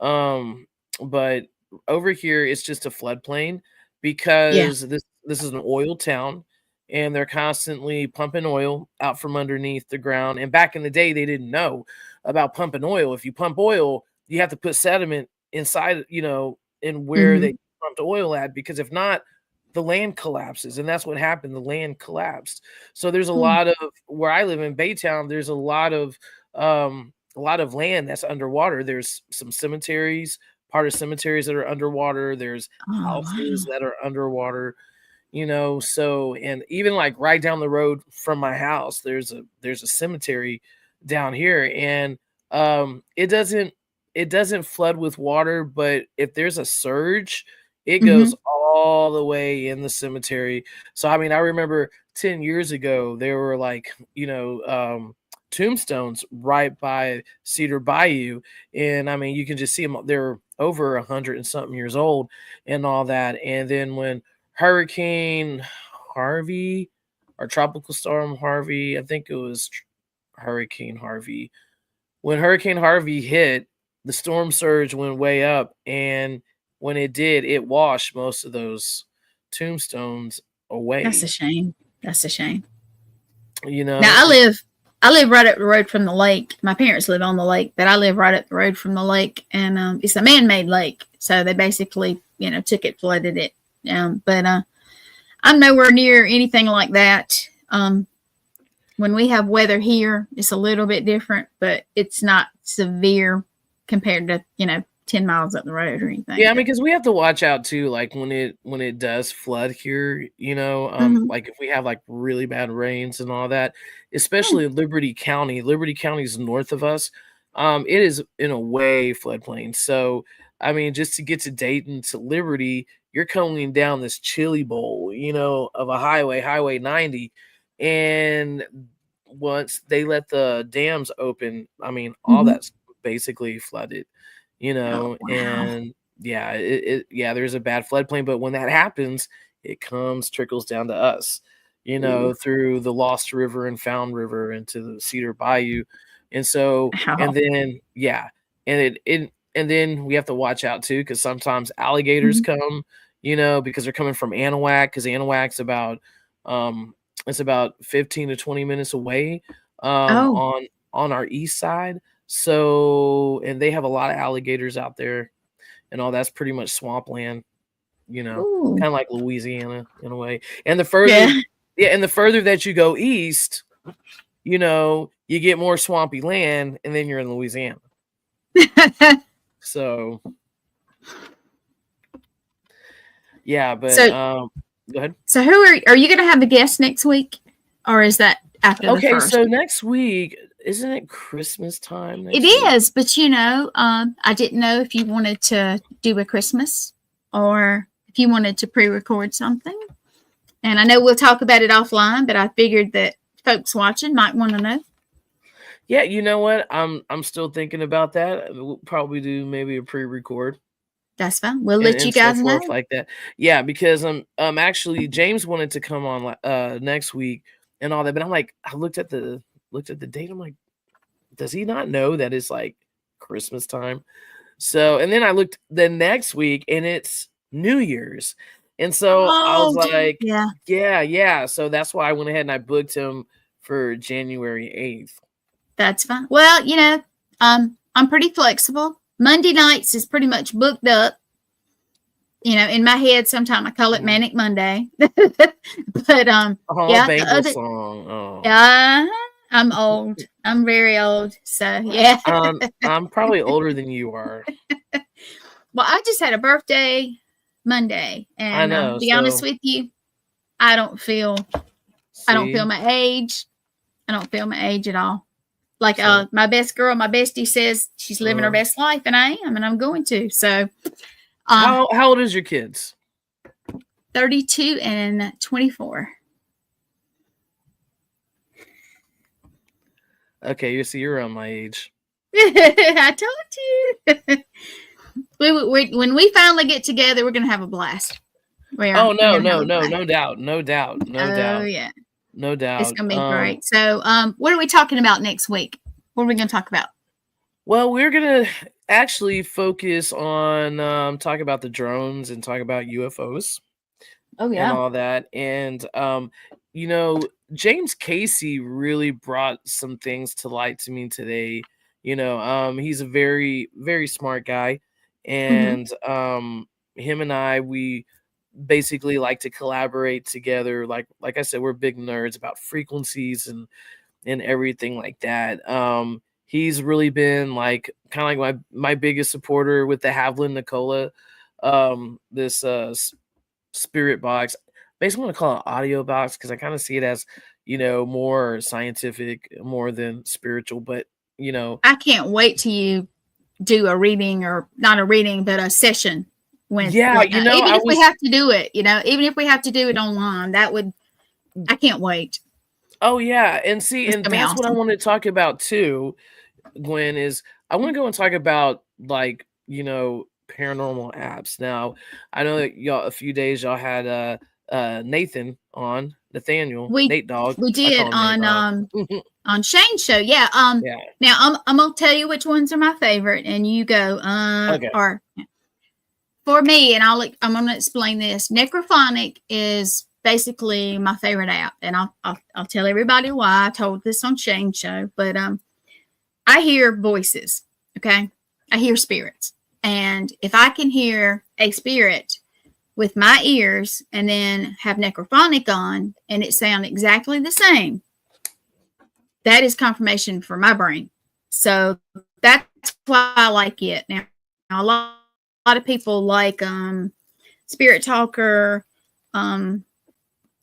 Um, but over here it's just a floodplain Yeah. because this is an oil town and they're constantly pumping oil out from underneath the ground. And back in the day, they didn't know about pumping oil. If you pump oil, you have to put sediment inside, in where Mm-hmm. they pumped oil at, because if not, the land collapses. And that's what happened. The land collapsed. So there's a Hmm. lot of where I live in Baytown, there's a lot of land that's underwater. There's some cemeteries, part of cemeteries that are underwater. There's Oh houses wow. that are underwater, so, and even like right down the road from my house, there's a cemetery down here, and it doesn't flood with water, but if there's a surge, it Mm-hmm. goes all the way in the cemetery. So I mean, I remember 10 years ago there were like, tombstones right by Cedar Bayou, and I mean, you can just see them. They're over 100 and something years old and all that. And then when Hurricane Harvey or Tropical Storm Harvey, I think it was Hurricane Harvey. When Hurricane Harvey hit, the storm surge went way up, and when it did, it washed most of those tombstones That's a away. shame. That's a shame. You Now know, I live right up the road from the lake. My parents live on the lake, but I live right up the road from the lake, and it's a man-made lake. So they basically, took it, flooded it. But I'm nowhere near anything like that. When we have weather here, it's a little bit different, but it's not severe compared to 10 miles up the road or anything. yeah, I mean, But because we have to watch out too, like when it does flood here, mm-hmm. like if we have like really bad rains and all that, Oh, especially in Liberty County. Liberty County is north of us. It is in a way floodplain. So I mean, just to get to Dayton to Liberty, you're coming down this chili bowl, of a Highway 90, and once they let the dams open, I mean, all mm-hmm. that's basically flooded, Oh wow. and yeah, yeah, there's a bad floodplain, but when that happens, it trickles down to us, Ooh. through the Lost River and Found River into the Cedar Bayou. And so, and Wow. then, yeah, and then we have to watch out too, because sometimes alligators Mm-hmm. come, because they're coming from Anahuac, because Anahuac's um, it's about 15 to 20 minutes away, Oh. on our east side. So, and they have a lot of alligators out there and all. That's pretty much swampland, Ooh. kind of like Louisiana in a way. And Yeah. the further that you go east, you get more swampy land, and then you're in Louisiana. So, yeah, but so go ahead. so who are you going to have a guest next week, or is that after the Okay, first? so next week, isn't it Christmas time It next week? is, but I didn't know if you wanted to do a Christmas or if you wanted to pre-record something. And I know we'll talk about it offline, but I figured that folks watching might want to know. Yeah, you know what? I'm still thinking about that. We'll probably do maybe a pre-record That's fine. We'll and, let you and so guys forth know. like that. Yeah, because actually James wanted to come on next week and all that, but I'm like, I looked at the date. I'm like, does he not know that it's like Christmas time? So, and then I looked the next week and it's New Year's. And so I was Oh, like, yeah, yeah, yeah. So that's why I went ahead and I booked him for January 8th. that's fine. Well, I'm pretty flexible. Monday nights is pretty much booked up. In my head, sometimes I call it Mhm. Manic Monday. But Oh, yeah, the Bangle other, song. Oh. uh, I'm old. I'm very old. So yeah. I'm probably older than you are. Well, I just had a birthday Monday, I and know. be honest So with you, I don't feel see, my age. I don't feel my age at all. Like so my best girl, my bestie says she's living her uh, best life, and I am, and I'm going to. So, uh, how old is your kids? 32 and 24. Okay, you see, you're around my age. I told you. When we finally get together, we're gonna have a blast. We are. Oh We're no, gonna have no, a no, blast. no doubt, no doubt, no Oh doubt, yeah, no it's doubt. gonna be great. So, what are we talking about next week? What are we gonna talk about? Well, we're gonna actually focus on talk about the drones and talk about UFOs Oh and yeah. all that. And you know, James Casey really brought some things to light to me today. You know, he's a very, very smart guy, Mm-hmm. and him and I, we basically like to collaborate together. Like I said, we're big nerds about frequencies and everything like that. He's really been like kind of like my biggest supporter with the Havlin Nicola, this spirit box. Basically, want to call it audio box because I kind of see it as, you know, more scientific, more than spiritual. But you know, I can't wait till you do a reading, or not a reading, but a session with yeah, like you know, even I if we was. have to do it, even if we have to do it online, that would I can't wait. Oh yeah, and see, It's and gonna be that's what I awesome. want to talk about too, Gwen, is I want to go and talk about, like, you know, paranormal apps. Now, I know that y'all a few days y'all had Nathan on, Nathaniel, We Nate Dog. we I did call him Nate Dog. on Shane's show. Yeah. Yeah. Now I'm gonna tell you which ones are my favorite, and you go Okay. or for me, and I'm gonna explain this. Necrophonic is basically my favorite app, and I'll tell everybody why. I told this on Shane's show, but I hear voices. Okay, I hear spirits, and if I can hear a spirit with my ears and then have necrophonic on and it sound exactly the same, that is confirmation for my brain. So that's why I like it. Now a lot of people like Spirit Talker, and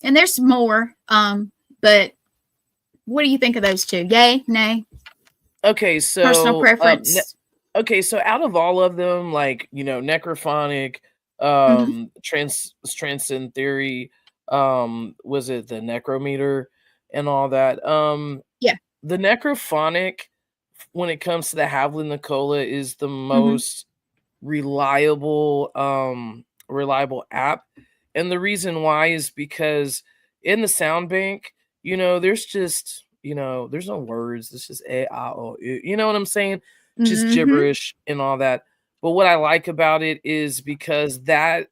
there's more. But what do you think of those two? Yay, nay, Okay, personal so preference? okay, so out of all of them, like, you know, Necrophonic, Mm-hmm. Transcend Theory, was it the Necrometer and all that? Yeah. The Necrophonic, when it comes to the Havlin Nicola, is the Mm-hmm. most reliable app. And the reason why is because in the sound bank, you know, there's just, you know, there's no words. It's just a, o, you know what I'm saying? Just Mm-hmm. gibberish and all that. But what I like about it is because that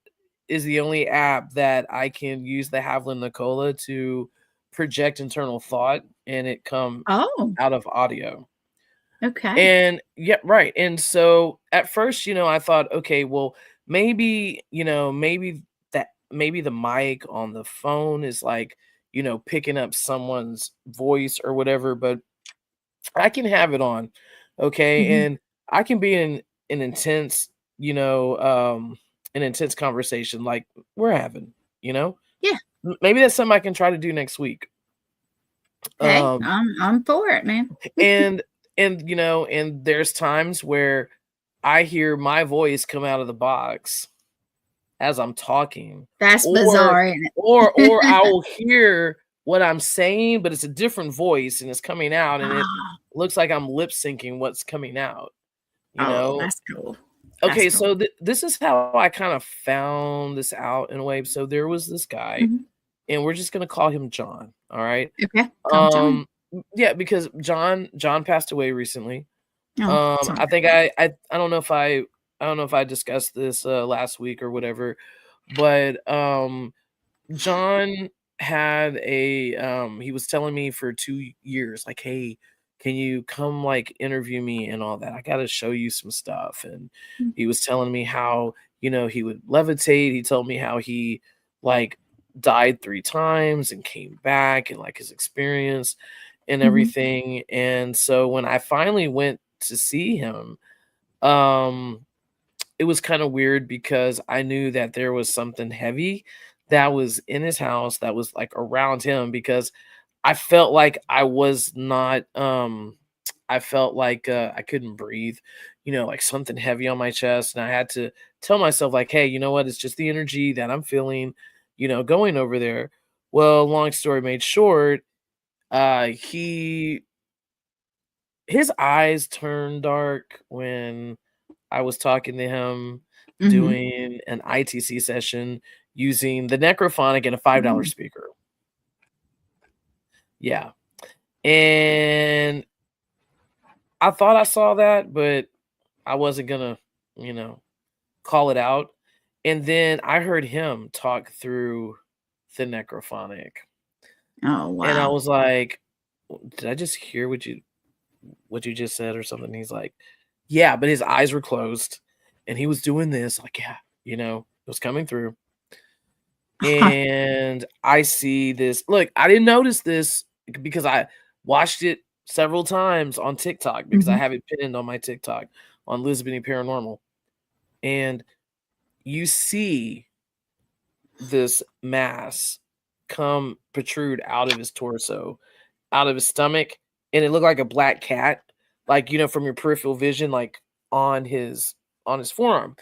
is the only app that I can use the Havlin Nicola to project internal thought and it come Oh, out of audio. okay. And yeah, right. And so at first, you know, I thought, okay, well, maybe, you know, maybe the mic on the phone is like, you know, picking up someone's voice or whatever, but I can have it on, okay? Mm-hmm. And I can be in an intense, you know, an intense conversation like we're having, you know? Yeah. Maybe that's something I can try to do next week. Hey, Um I'm for it, man. and you know, and there's times where I hear my voice come out of the box as I'm talking, That's or bizarre, isn't or I it? will hear what I'm saying, but it's a different voice and it's coming out and it Ah, looks like I'm lip syncing what's coming out, you oh, know? that's cool. That's Okay, cool. so this is how I kind of found this out in a way. So there was this guy, Mhm. and we're just gonna call him John. All right. Okay, come John. Yeah, because John passed away recently. Oh, sorry I about think that. I don't know if I don't know if I discussed this last week or whatever, but John had a he was telling me for 2 years, like, hey, can you come like interview me and all that? I gotta show you some stuff. And Mm, he was telling me how, you know, he would levitate. He told me how he like died 3 times and came back and like his experience. and Mhm. everything. And so when I finally went to see him, um, it was kind of weird because I knew that there was something heavy that was in his house that was like around him because I felt like I was not I felt like I couldn't breathe, like something heavy on my chest, and I had to tell myself like, "Hey, you know what? It's just the energy that I'm feeling, going over there." Well, long story made short, he his eyes turned dark when I was talking to him Mhm. doing an ITC session using the necrophonic and a $5 Mm. speaker. Yeah. And I thought I saw that, but I wasn't gonna, you know, call it out. And then I heard him talk through the necrophonic. Oh, And I wow. was like, Did I just hear what you just said or something?" He's like, "Yeah," but his eyes were closed and he was doing this, like, yeah, it was coming through. And I see this. Look, I didn't notice this because I watched it several times on TikTok because I Mhm. have it pinned on my TikTok on Lisbon Paranormal. And you see this mass come protrude out of his torso, out of his stomach, and it looked like a black cat, like, from your peripheral vision, like on his forearm.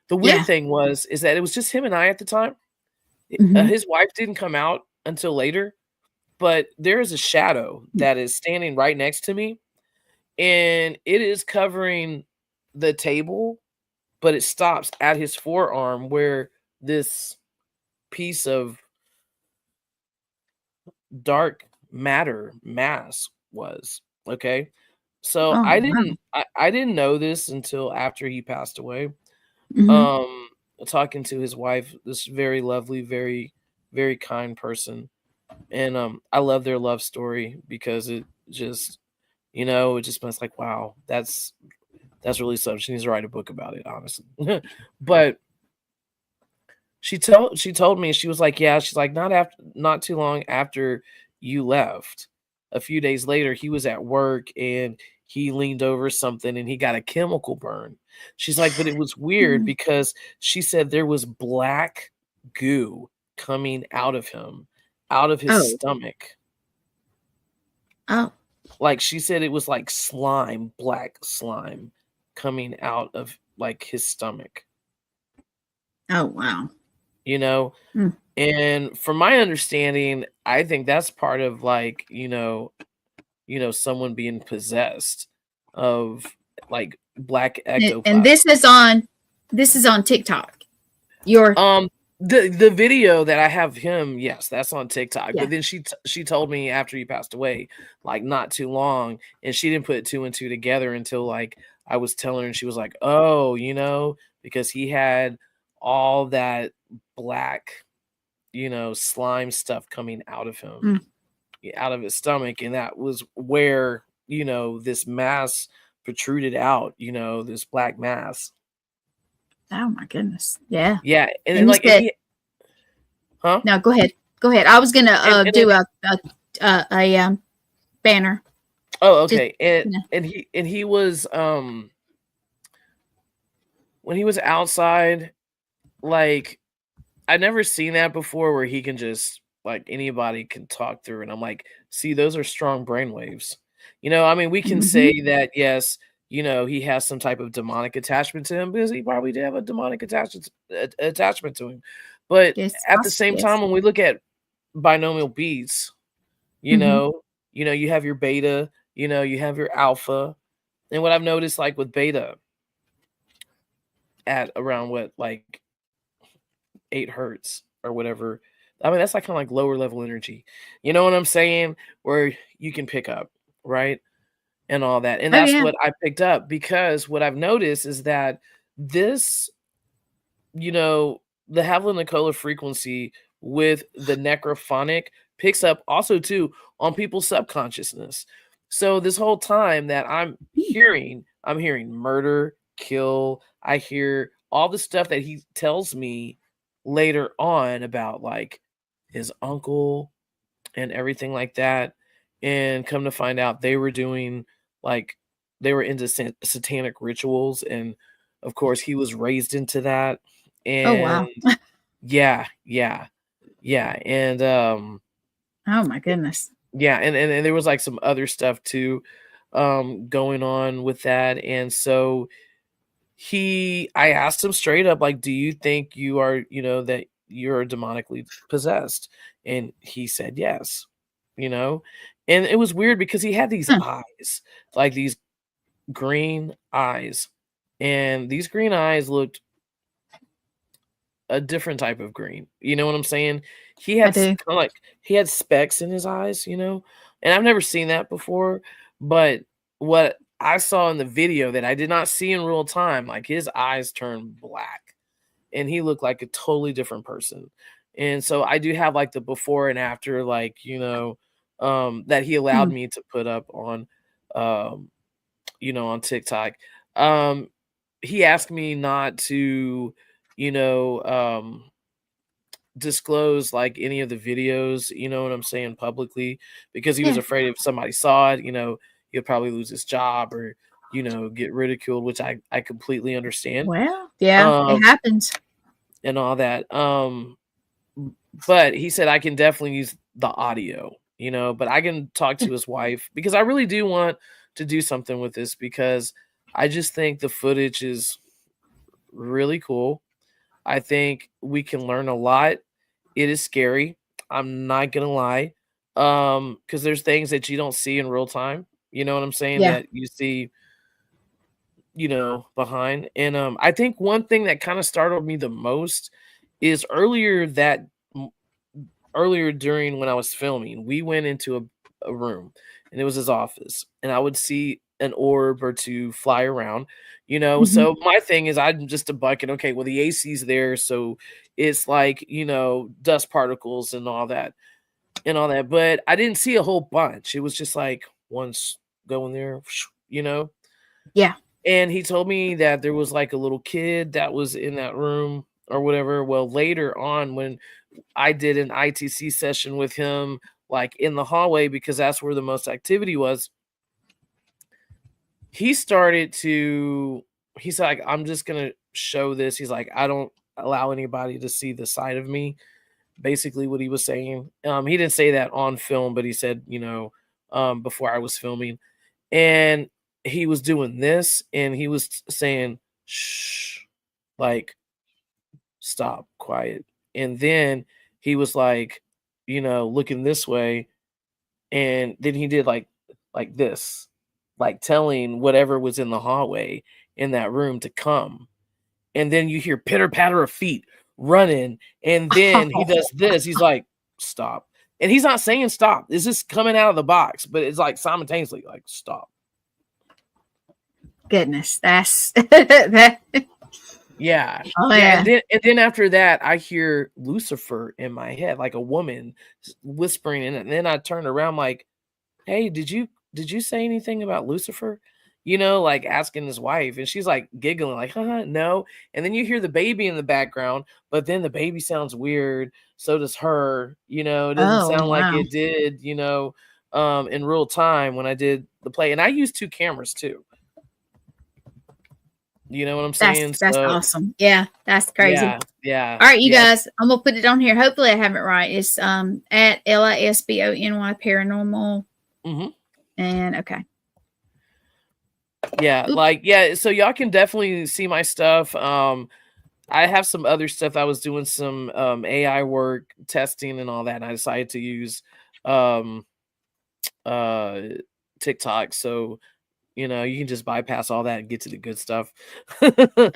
The weird Yeah. thing is that it was just him and I at the time. Mhm. His wife didn't come out until later, but there is a shadow that is standing right next to me, and it is covering the table, but it stops at his forearm where this piece of dark matter mass was. Okay. So Oh, I wow. didn't I didn't know this until after he passed away. Mhm. Um Talking to his wife, this very lovely, very, very kind person. And I love their love story because it just it just was like, wow, that's really something. She needs to write a book about it, honestly. But she told me, she was like, yeah, she's like, not too long after you left, a few days later, he was at work and he leaned over something and he got a chemical burn. She's like, but it was weird Mhm. because she said there was black goo coming out of him, out of his Oh. stomach. Oh. Like, she said it was like slime, black slime coming out of, like, his stomach, Oh, wow. you know? Mm. And from my understanding, I think that's part of, like, someone being possessed of, like, black And ectoplasm. this is on TikTok. Your Um, the video that I have him, yes, that's on TikTok. Yeah. But then she told me after he passed away, like not too long, and she didn't put two and two together until like I was telling her, and she was like, "Oh, because he had all that black, slime stuff coming out of him, Mm. out of his stomach, and that was where this mass protruded out, this black mass." Oh my goodness. Yeah. Yeah, and then And you like, and said he, huh? no, go ahead. Go ahead. I was gonna And then do a banner. Oh, Just okay. And you know. and he was when he was outside, like, I never seen that before where he can just like anybody can talk through, and I'm like, see, those are strong brainwaves. I mean, we can Mhm. say that yes, he has some type of demonic attachment to him because he probably did have a demonic attachment to him. But Yes. at the same Yes. time, when we look at binomial beats, you Mhm. know, you have your beta, you have your alpha. And what I've noticed, like with beta, at around what, like 8 hertz or whatever, I mean, that's like kind of like lower level energy. You know what I'm saying? Where you can pick up, right? And all that. And Oh that's yeah. what I picked up because what I've noticed is that this, you know, the Havla Nicola frequency with the necrophonic picks up also too on people's subconsciousness. So this whole time that I'm hearing murder, kill, I hear all the stuff that he tells me later on about like his uncle and everything like that. and come to find out they were doing like they were into satanic rituals, and of course he was raised into that. Oh, And wow. yeah, and Oh, my goodness. yeah, and there was like some other stuff too going on with that. And so I asked him straight up, like, do you think you are, that you're demonically possessed? And he said yes, you know. And it was weird because he had these Huh. eyes, like these green eyes, and these green eyes looked a different type of green. You know what I'm saying? He I had do. kind of like he had specks in his eyes, and I've never seen that before. But what I saw in the video that I did not see in real time, like his eyes turned black and he looked like a totally different person. And so I do have like the before and after, like, that he allowed Hmm. me to put up um, on TikTok. Um, he asked me not to, you know, um, disclose like any of the videos, you know what I'm saying, publicly, because he was Yeah. afraid if somebody saw it, he'll probably lose his job or, get ridiculed, which I completely understand. Well, yeah, it Um, happens. and all that. But he said I can definitely use the audio, but I can talk Yeah. to his wife because I really do want to do something with this because I just think the footage is really cool. I think we can learn a lot. It is scary. I'm not gonna lie. Because there's things that you don't see in real time. You know what I'm saying? Yeah. That you see, behind. And I think one thing that kind of startled me the most is earlier during when I was filming, we went into a room and it was his office, and I would see an orb or two fly around, Mhm. So my thing is I'm just a bucket. Okay, well, the AC's there, so it's like, dust particles and all that. But I didn't see a whole bunch. It was just like once going there, you know. Yeah. And he told me that there was like a little kid that was in that room or whatever. Well, later on, when I did an ITC session with him, like in the hallway, because that's where the most activity was. He started to, he's like, I'm just going to show this. He's like, I don't allow anybody to see the side of me. Basically, what he was saying. He didn't say that on film, but he said, before I was filming. And he was doing this and he was saying, shh, like, stop, quiet. And then he was like, looking this way, and then he did like this, like telling whatever was in the hallway in that room to come. And then you hear pitter patter of feet running, and then he does this. He's like, stop. And he's not saying stop. It's just coming out of the box, but it's like simultaneously like stop. Goodness, that's that. Yeah. Oh Yeah, and yeah. then after that, I hear Lucifer in my head, like a woman whispering in it. And then I turn around like, "Hey, did you say anything about Lucifer?" Like asking his wife, and she's like giggling, like, "Haha, no." And then you hear the baby in the background, but then the baby sounds weird. So does her. It doesn't Oh sound like wow. it did, in real time when I did the play. And I used two cameras too. You know what I'm saying? That's So awesome. Yeah, that's crazy. yeah, yeah, All right, you yeah. guys, I'm gonna put it on here. Hopefully, I have it right. It's at LISBONY Paranormal, hmm and okay. Yeah, Oop. like, yeah, so y'all can definitely see my stuff. I have some other stuff. I was doing some AI work, testing and all that, and I decided to use um uh TikTok. So, you can just bypass all that and get to the good stuff.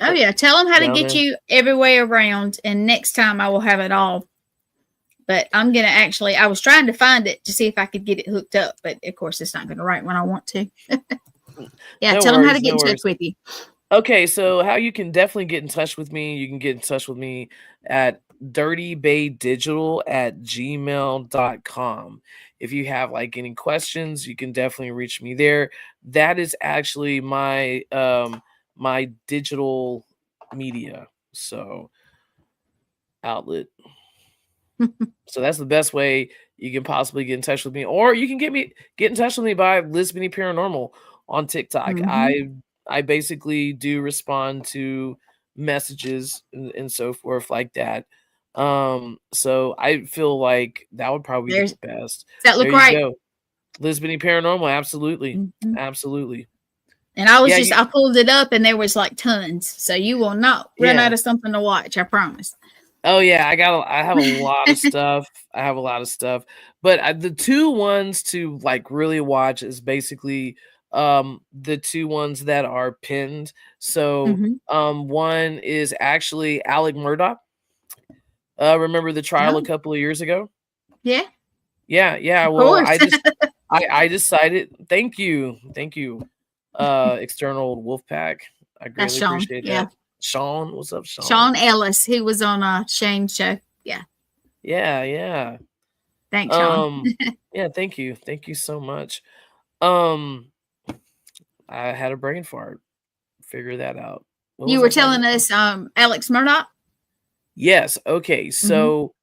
Oh yeah, tell them how to Down get there. you everywhere around, and next time I will have it all. But I'm gonna actually. I was trying to find it to see if I could get it hooked up, but of course it's not gonna write when I want to. Yeah, No tell them how to worries, get no in touch worries. with you. Okay, so how you can definitely get in touch with me, you can get in touch with me at dirtybaydigital@gmail.com. If you have like any questions, you can definitely reach me there. That is actually my digital media so outlet. So that's the best way you can possibly get in touch with me, or you can get in touch with me by Lisbon Paranormal on TikTok. I basically do respond to messages and so forth like that. So I feel like that would probably be the best. Does that look there you right? go. Lisbon Paranormal, absolutely. Absolutely. And I was I pulled it up and there was like tons. So you will not run out of something to watch, I promise. Oh yeah, I have a lot of stuff. I have a lot of stuff. But the two ones to like really watch is basically the two ones that are pinned. So one is actually Alec Murdoch. Remember the trial a couple of years ago? Yeah. Yeah. Well, I decided. Thank you. External Wolfpack. I greatly appreciate that. Sean, what's up, Sean? Sean Ellis. He was on Shane's show. Yeah. Yeah. Thanks, Sean. Yeah, thank you. Thank you so much. I had a brain fart. Figure that out. You were telling us Alex Murdoch? Yes. Okay. So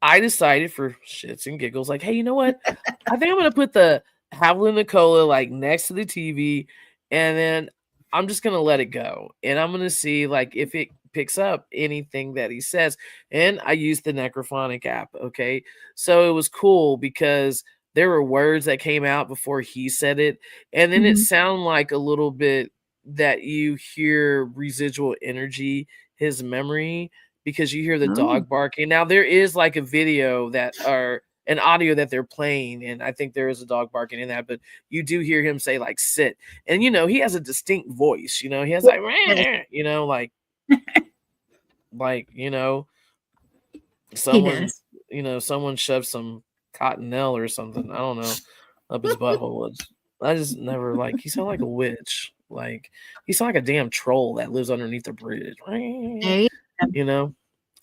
I decided for shits and giggles, like, hey, you know what? I think I'm gonna put the Howlin' Nicola like next to the TV, and then I'm just gonna let it go, and I'm gonna see like if it picks up anything that he says. And I used the Necrophonic app. Okay, so it was cool because there were words that came out before he said it, and then it sounded like a little bit that you hear residual energy, his memory, because you hear the dog barking. Now there is like a video that or an audio that they're playing, and I think there is a dog barking in that, but you do hear him say like sit, and he has a distinct voice. He has like someone someone shoved some cottonelle or something, I don't know, up his butthole. I just never he sounded like a witch, like he sounded like a damn troll that lives underneath a bridge.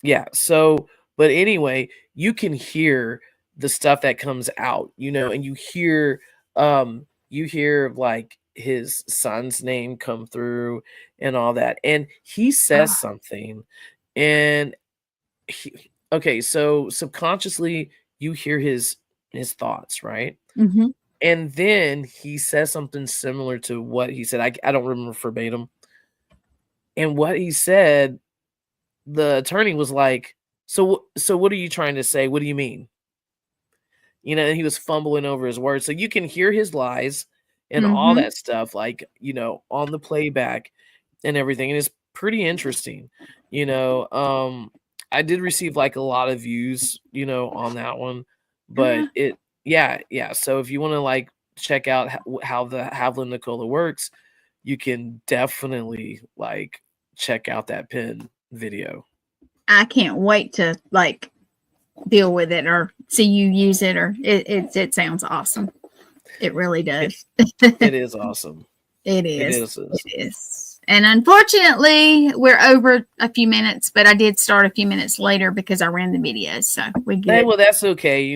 Yeah. So, but anyway, you can hear the stuff that comes out, and you hear like his son's name come through and all that. And he says something, and so subconsciously you hear his thoughts, right? And then he says something similar to what he said. I don't remember verbatim. And what he said, the attorney was like, so what are you trying to say? What do you mean? And he was fumbling over his words. So you can hear his lies and all that stuff, like, on the playback and everything. And it's pretty interesting. I did receive like a lot of views, on that one, but yeah. So if you want to like check out how the Howlin' Nicola works, you can definitely like check out that pin video. I can't wait to like deal with it or see you use it, or it sounds awesome. It really does. It is awesome. It is. And unfortunately, we're over a few minutes, but I did start a few minutes later because I ran the videos. So we good. Well, that's okay.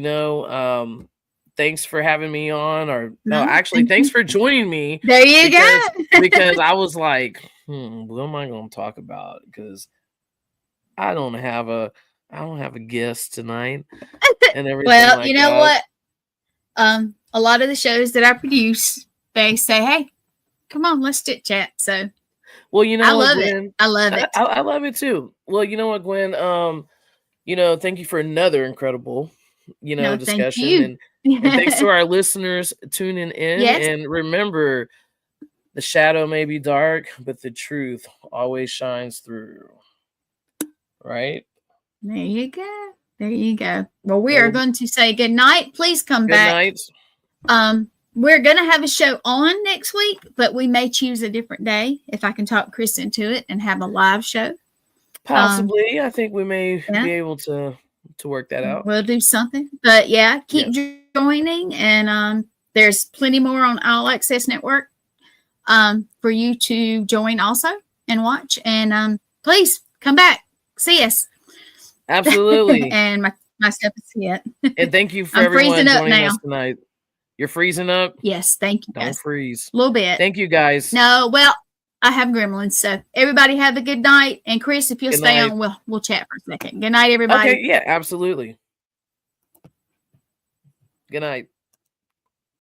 Thanks for having me on, or actually, thanks for joining me. There you go. Because I was like, what am I going to talk about? Because I don't have a guest tonight and everything. Well, like you know what? A lot of the shows that I produce, they say, "Hey, come on, let's chit chat." So, well, I love it. I love it. I love it too. Well, you know what, Gwen? Thank you for another incredible, discussion, and thanks to our listeners tuning in. Yes. And remember, the shadow may be dark, but the truth always shines through. Right? There you go. Well, we are going to say good night. Please come back. Good night. We're going to have a show on next week, but we may choose a different day if I can talk Chris into it and have a live show. Possibly. I think we may be able to work that out. We'll do something. But yeah, keep joining, and there's plenty more on All Access Network for you to join also and watch. And please come back. See us. Absolutely. And my stuff is hit. And thank you for everyone joining us tonight. You're freezing up? Yes, thank you, guys. Don't freeze. A little bit. Thank you, guys. No, well, I have gremlins, so everybody have a good night. And Chris, if you'll stay on, we'll chat for a second. Good night, everybody. Okay, yeah, absolutely. Good night.